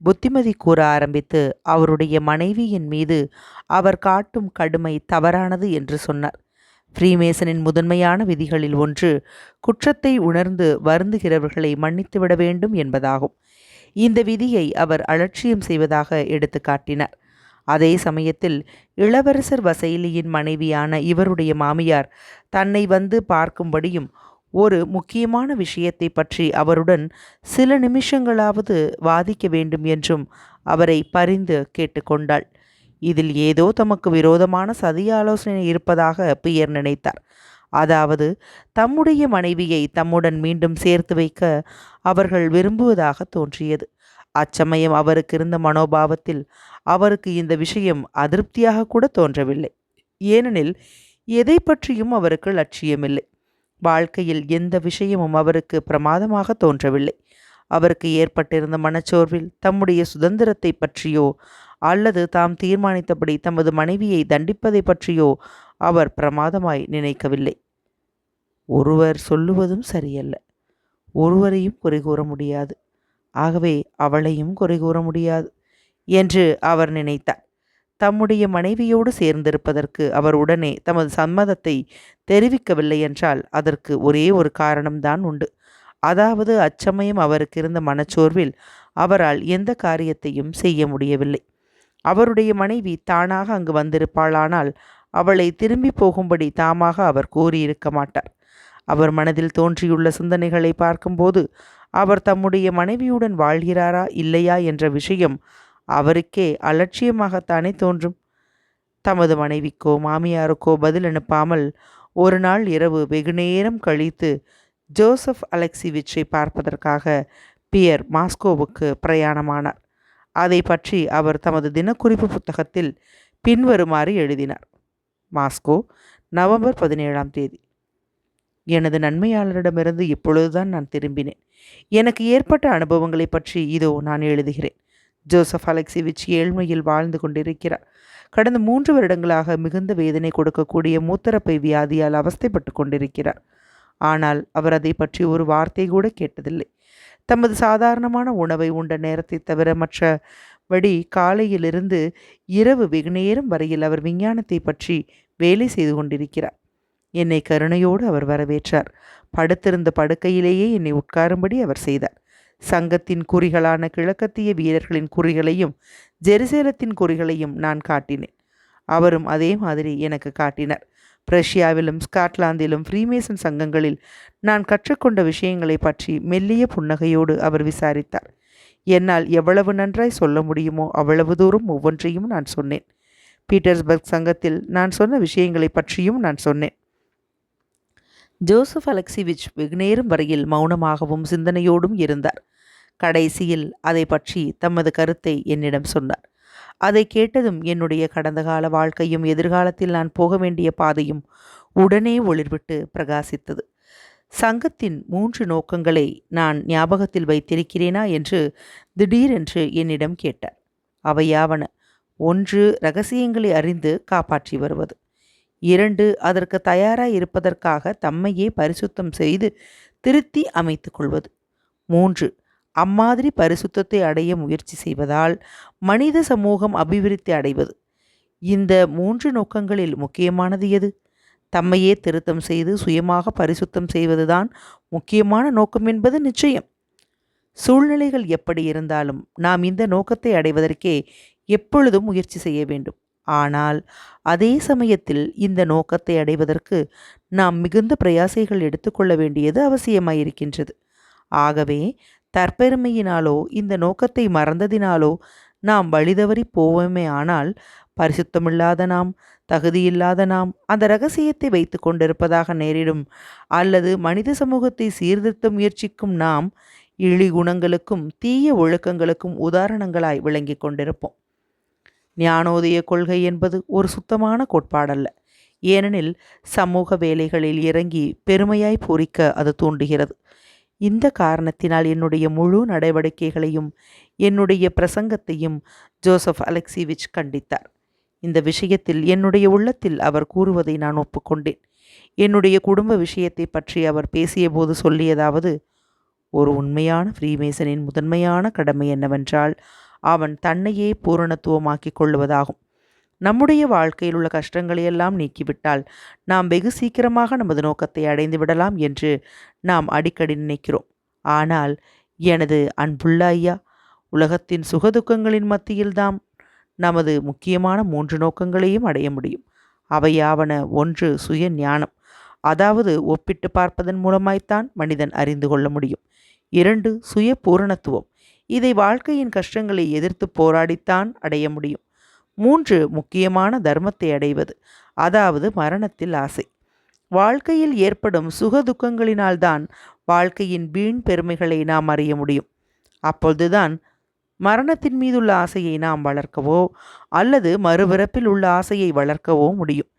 புத்திமதி கூற ஆரம்பித்து அவருடைய மனைவியின் மீது அவர் காட்டும் கடுமை தவறானது என்று சொன்னார். ஃப்ரீமேசனின் முதன்மையான விதிகளில் ஒன்று குற்றத்தை உணர்ந்து வருந்துகிறவர்களை மன்னித்துவிட வேண்டும் என்பதாகும். இந்த விதியை அவர் அலட்சியம் செய்வதாக எடுத்து காட்டினார். அதே சமயத்தில் இளவரசர் வசைலியின் மனைவியான இவருடைய மாமியார் தன்னை வந்து பார்க்கும்படியும் ஒரு முக்கியமான விஷயத்தை பற்றி அவருடன் சில நிமிஷங்களாவது வாதிக்க வேண்டும் என்றும் அவரை பரிந்து கேட்டுக்கொண்டாள். இதில் ஏதோ தமக்கு விரோதமான சதி ஆலோசனை இருப்பதாக பியர் நினைத்தார். அதாவது தம்முடைய மனைவியை தம்முடன் மீண்டும் சேர்த்து வைக்க அவர்கள் விரும்புவதாக தோன்றியது. அச்சமயம் அவருக்கு இருந்த மனோபாவத்தில் அவருக்கு இந்த விஷயம் அதிருப்தியாக கூட தோன்றவில்லை. ஏனெனில் எதை பற்றியும் அவருக்கு லட்சியமில்லை. வாழ்க்கையில் எந்த விஷயமும் அவருக்கு பிரமாதமாக தோன்றவில்லை. அவருக்கு ஏற்பட்டிருந்த மனச்சோர்வில் தம்முடைய சுதந்திரத்தை பற்றியோ அல்லது தாம் தீர்மானித்தபடி தமது மனைவியை தண்டிப்பதை பற்றியோ அவர் பிரமாதமாய் நினைக்கவில்லை. ஒருவர் சொல்லுவதும் சரியல்ல, ஒருவரையும் குறை கூற முடியாது, ஆகவே அவளையும் குறை கூற முடியாது என்று அவர் நினைத்தார். தம்முடைய மனைவியோடு சேர்ந்திருப்பதற்கு அவர் உடனே தமது சம்மதத்தை தெரிவிக்கவில்லை என்றால் அதற்கு ஒரே ஒரு காரணம்தான் உண்டு. அதாவது அச்சமயம் அவருக்கு இருந்த மனச்சோர்வில் அவரால் எந்த காரியத்தையும் செய்ய முடியவில்லை. அவருடைய மனைவி தானாக அங்கு வந்திருப்பாளானால் அவளை திரும்பி போகும்படி தாமாக அவர் கூறியிருக்க மாட்டார். அவர் மனதில் தோன்றியுள்ள சிந்தனைகளை பார்க்கும்போது அவர் தம்முடைய மனைவியுடன் வாழ்கிறாரா இல்லையா என்ற விஷயம் அவருக்கே அலட்சியமாகத்தானே தோன்றும். தமது மனைவிக்கோ மாமியாருக்கோ பதில் அனுப்பாமல் ஒரு நாள் இரவு வெகுநேரம் கழித்து ஜோசப் அலெக்சிவிச்சை பார்ப்பதற்காக பியர் மாஸ்கோவுக்கு பிரயாணமானார். அதை பற்றி அவர் தமது தினக்குறிப்பு புத்தகத்தில் பின்வருமாறு எழுதினார். மாஸ்கோ, நவம்பர் 17 எனது நன்மையாளரிடமிருந்து இப்பொழுதுதான் நான் திரும்பினேன். எனக்கு ஏற்பட்ட அனுபவங்களை பற்றி இதோ நான் எழுதுகிறேன். ஜோசப் அலெக்சிவிச் ஏழ்மையில் வாழ்ந்து கொண்டிருக்கிறார். கடந்த 3 வருடங்களாக மிகுந்த வேதனை கொடுக்கக்கூடிய மூத்தரப்பை வியாதியால் அவஸ்தைப்பட்டு கொண்டிருக்கிறார். ஆனால் அவர் அதை பற்றி ஒரு வார்த்தை கூட கேட்டதில்லை. தமது சாதாரணமான உணவை உண்ட நேரத்தை தவிர மற்றபடி காலையிலிருந்து இரவு வெகுநேரம் வரையில் அவர் விஞ்ஞானத்தை பற்றி வேலை செய்து கொண்டிருக்கிறார். என்னை கருணையோடு அவர் வரவேற்றார். படுத்திருந்த படுக்கையிலேயே என்னை உட்காரும்படி அவர் செய்தார். சங்கத்தின் குறிகளான கிழக்கத்திய வீரர்களின் குறிகளையும் ஜெருசலேத்தின் குறிகளையும் நான் காட்டினேன். அவரும் அதே மாதிரி எனக்கு காட்டினார். பிரஷ்யாவிலும் ஸ்காட்லாந்திலும் ஃப்ரீமேசன் சங்கங்களில் நான் கற்றுக்கொண்ட விஷயங்களை பற்றி மெல்லிய புன்னகையோடு அவர் விசாரித்தார். என்னால் எவ்வளவு நன்றாய் சொல்ல முடியுமோ அவ்வளவு தூரம் ஒவ்வொன்றையும் நான் சொன்னேன். பீட்டர்ஸ்பர்க் சங்கத்தில் நான் சொன்ன விஷயங்களை பற்றியும் நான் சொன்னேன். ஜோசப் அலெக்சிவிச் வெகுநேரம் வரையில் மௌனமாகவும் சிந்தனையோடும் இருந்தார். கடைசியில் அதை பற்றி தமது கருத்தை என்னிடம் சொன்னார். அதை கேட்டதும் என்னுடைய கடந்த கால வாழ்க்கையும் எதிர்காலத்தில் நான் போக வேண்டிய பாதையும் உடனே ஒளிர்விட்டு பிரகாசித்தது. சங்கத்தின் 3 நோக்கங்களை நான் ஞாபகத்தில் வைத்திருக்கிறேனா என்று திடீரென்று என்னிடம் கேட்டார். அவையாவன: 1, ரகசியங்களை அறிந்து காப்பாற்றி வருவது; 2, அதற்கு தயாராக இருப்பதற்காக தம்மையே பரிசுத்தம் செய்து திருத்தி அமைத்து கொள்வது; 3, அம்மாதிரி பரிசுத்தத்தை அடைய முயற்சி செய்வதால் மனித சமூகம் அபிவிருத்தி அடைவது. இந்த 3 நோக்கங்களில் முக்கியமானது எது? தம்மையே திருத்தம் செய்து சுயமாக பரிசுத்தம் செய்வதுதான் முக்கியமான நோக்கம் என்பது நிச்சயம். சூழ்நிலைகள் எப்படி இருந்தாலும் நாம் இந்த நோக்கத்தை அடைவதற்கே எப்பொழுதும் முயற்சி செய்ய வேண்டும். ஆனால் அதே சமயத்தில் இந்த நோக்கத்தை அடைவதற்கு நாம் மிகுந்த பிரயாசைகள் எடுத்துக்கொள்ள வேண்டியது அவசியமாயிருக்கின்றது. ஆகவே தற்பெருமையினாலோ இந்த நோக்கத்தை மறந்ததினாலோ நாம் வழிதவறி போவோமே ஆனால் பரிசுத்தமில்லாத நாம், தகுதியில்லாத நாம் அந்த இரகசியத்தை வைத்து கொண்டிருப்பதாக நேரிடும். அல்லது மனித சமூகத்தை சீர்திருத்த முயற்சிக்கும் நாம் இழி குணங்களுக்கும் தீய ஒழுக்கங்களுக்கும் உதாரணங்களாய் விளங்கி கொண்டிருப்போம். ஞானோதய கொள்கை என்பது ஒரு சுத்தமான கோட்பாடல்ல. ஏனெனில் சமூக வேலைகளில் இறங்கி பெருமையாய் பூரிக்க அது தூண்டுகிறது. இந்த காரணத்தினால் என்னுடைய முழு நடவடிக்கைகளையும் என்னுடைய பிரசங்கத்தையும் ஜோசப் அலெக்சிவிச் கண்டித்தார். இந்த விஷயத்தில் என்னுடைய உள்ளத்தில் அவர் கூறுவதை நான் ஒப்புக்கொண்டேன். என்னுடைய குடும்ப விஷயத்தை பற்றி அவர் பேசியபோது சொல்லியதாவது: ஒரு உண்மையான ஃப்ரீமேசனின் முதன்மையான கடமை என்னவென்றால் அவன் தன்னையே பூரணத்துவமாக்கிக் கொள்வதாகும். நம்முடைய வாழ்க்கையில் உள்ள கஷ்டங்களையெல்லாம் நீக்கிவிட்டால் நாம் வெகு சீக்கிரமாக நமது நோக்கத்தை அடைந்து விடலாம் என்று நாம் அடிக்கடி நினைக்கிறோம். ஆனால் எனது அன்புள்ள ஐயா, உலகத்தின் சுகதுக்கங்களின் மத்தியில்தான் நமது முக்கியமான 3 நோக்கங்களையும் அடைய முடியும். அவையாவன: 1, சுய ஞானம், அதாவது ஒப்பிட்டு பார்ப்பதன் மூலமாய்த்தான் மனிதன் அறிந்து கொள்ள முடியும். 2, சுய பூரணத்துவம், இதை வாழ்க்கையின் கஷ்டங்களை எதிர்த்து போராடித்தான் அடைய முடியும். 3, முக்கியமான தர்மத்தை அடைவது, அதாவது மரணத்தில் ஆசை. வாழ்க்கையில் ஏற்படும் சுகதுக்கங்களினால்தான் வாழ்க்கையின் வீண் பெருமைகளை நாம் அறிய முடியும். அப்பொழுதுதான் மரணத்தின் மீதுள்ள ஆசையை நாம் வளர்க்கவோ அல்லது மறுபிறப்பில் உள்ள ஆசையை வளர்க்கவோ முடியும்.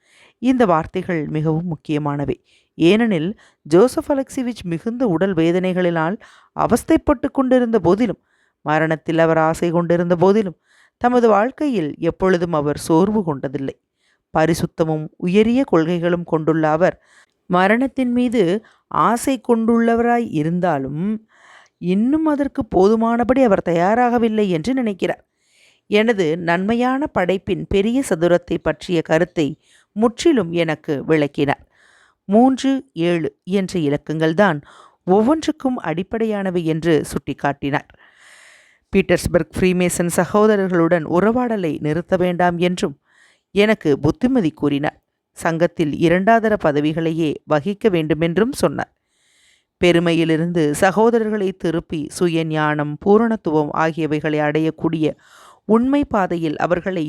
இந்த வார்த்தைகள் மிகவும் முக்கியமானவை. ஏனெனில் ஜோசப் அலெக்சிவிச் மிகுந்த உடல் வேதனைகளினால் அவஸ்தைப்பட்டு கொண்டிருந்த போதிலும், மரணத்தில் அவர் ஆசை கொண்டிருந்த போதிலும், தமது வாழ்க்கையில் எப்பொழுதும் அவர் சோர்வு கொண்டதில்லை. பரிசுத்தமும் உயரிய கொள்கைகளும் கொண்டுள்ள அவர் மரணத்தின் மீது ஆசை கொண்டுள்ளவராய் இருந்தாலும் இன்னும் அதற்கு போதுமானபடி அவர் தயாராகவில்லை என்று நினைக்கிறார். எனது நன்மையான படைப்பின் பெரிய சதுரத்தை பற்றிய கருத்தை முற்றிலும் எனக்கு விளக்கினார். 3, 7 என்ற இலக்கங்கள்தான் ஒவ்வொன்றுக்கும் அடிப்படையானவை என்று சுட்டிக்காட்டினார். பீட்டர்ஸ்பர்க் ஃப்ரீமேசன் சகோதரர்களுடன் உறவாடலை நிறுத்த வேண்டாம் என்றும் எனக்கு புத்திமதி கூறினார். சங்கத்தில் 2ஆதர பதவிகளையே வகிக்க வேண்டுமென்றும் சொன்னார். பெருமையிலிருந்து சகோதரர்களை திருப்பி சுய ஞானம், பூரணத்துவம் ஆகியவைகளை அடையக்கூடிய உண்மை பாதையில் அவர்களை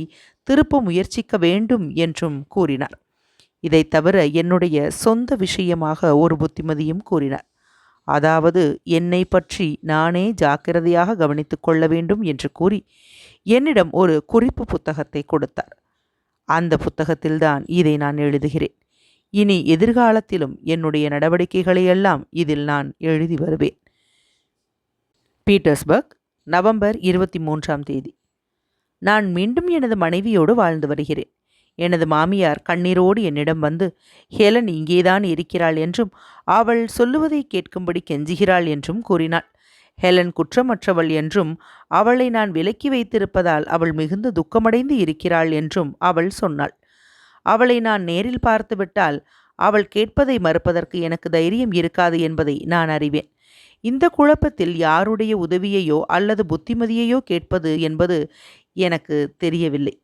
திருப்ப முயற்சிக்க வேண்டும் என்றும் கூறினார். இதை தவிர என்னுடைய சொந்த விஷயமாக ஒரு புத்திமதியும் கூறினார். அதாவது என்னை பற்றி நானே ஜாக்கிரதையாக கவனித்து கொள்ள வேண்டும் என்று கூறி என்னிடம் ஒரு குறிப்பு புத்தகத்தை கொடுத்தார். அந்த புத்தகத்தில்தான் இதை நான் எழுதுகிறேன். இனி எதிர்காலத்திலும் என்னுடைய நடவடிக்கைகளையெல்லாம் இதில் நான் எழுதி வருவேன். பீட்டர்ஸ்பர்க், நவம்பர் 23ஆம் தேதி. நான் மீண்டும் எனது மனைவியோடு வாழ்ந்து வருகிறேன். எனது மாமியார் கண்ணீரோடு என்னிடம் வந்து, ஹெலன் இங்கேதான் இருக்கிறாள் என்றும் அவள் சொல்லுவதை கேட்கும்படி கெஞ்சுகிறாள் என்றும் கூறினாள். ஹெலன் குற்றமற்றவள் என்றும் அவளை நான் விலக்கி வைத்திருப்பதால் அவள் மிகுந்த துக்கமடைந்து இருக்கிறாள் என்றும் அவள் சொன்னாள். அவளை நான் நேரில் பார்த்துவிட்டால் அவள் கேட்பதை மறுப்பதற்கு எனக்கு தைரியம் இருக்காது என்பதை நான் அறிவேன். இந்த குழப்பத்தில் யாருடைய உதவியையோ அல்லது புத்திமதியையோ கேட்பது என்பது எனக்கு தெரியவில்லை.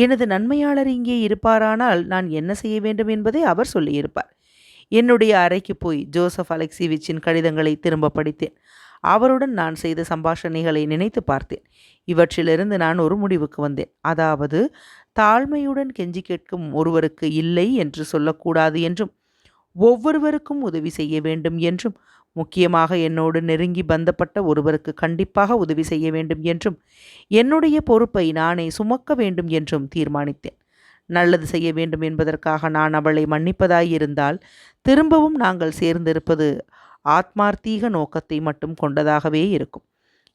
எனது நன்மையாளர் இங்கே இருப்பாரானால் நான் என்ன செய்ய வேண்டும் என்பதை அவர் சொல்லியிருப்பார். என்னுடைய அறைக்கு போய் ஜோசப் அலெக்சிவிச்சின் கடிதங்களை திரும்ப படித்தேன். அவருடன் நான் செய்த சம்பாஷணைகளை நினைத்து பார்த்தேன். இவற்றிலிருந்து நான் ஒரு முடிவுக்கு வந்தேன். அதாவது, தாழ்மையுடன் கெஞ்சி கேட்கும் ஒருவருக்கு இல்லை என்று சொல்லக்கூடாது என்றும், ஒவ்வொருவருக்கும் உதவி செய்ய வேண்டும் என்றும், முக்கியமாக என்னோடு நெருங்கி பந்தப்பட்ட ஒருவருக்கு கண்டிப்பாக உதவி செய்ய வேண்டும் என்றும், என்னுடைய பொறுப்பை நானே சுமக்க வேண்டும் என்றும் தீர்மானித்தேன். நல்லது செய்ய வேண்டும் என்பதற்காக நான் அவளை மன்னிப்பதாயிருந்தால் திரும்பவும் நாங்கள் சேர்ந்திருப்பது ஆத்மார்த்தீக நோக்கத்தை மட்டும் கொண்டதாகவே இருக்கும்.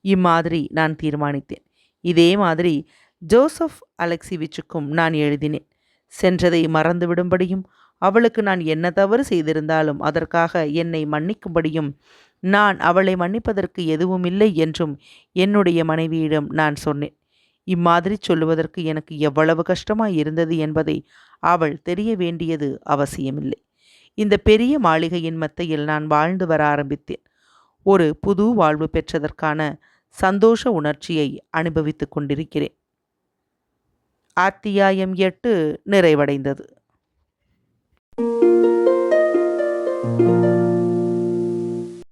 இம்மாதிரி நான் தீர்மானித்தேன். இதே மாதிரி ஜோசப் அலெக்சிவிச்சுக்கும் நான் எழுதினேன். சென்றதை மறந்துவிடும்படியும், அவளுக்கு நான் என்ன தவறு செய்திருந்தாலும் அதற்காக என்னை மன்னிக்கும்படியும், நான் அவளை மன்னிப்பதற்கு எதுவும் இல்லை என்றும் என்னுடைய மனைவியிடம் நான் சொன்னேன். இம்மாதிரி சொல்லுவதற்கு எனக்கு எவ்வளவு கஷ்டமாய் இருந்தது என்பதை அவள் தெரிய வேண்டியது அவசியமில்லை. இந்த பெரிய மாளிகையின் மத்தியில் நான் வாழ்ந்து வர ஆரம்பித்தேன். ஒரு புது வாழ்வு பெற்றதற்கான சந்தோஷ உணர்ச்சியை அனுபவித்து கொண்டிருக்கிறேன். அத்தியாயம் 8 நிறைவடைந்தது.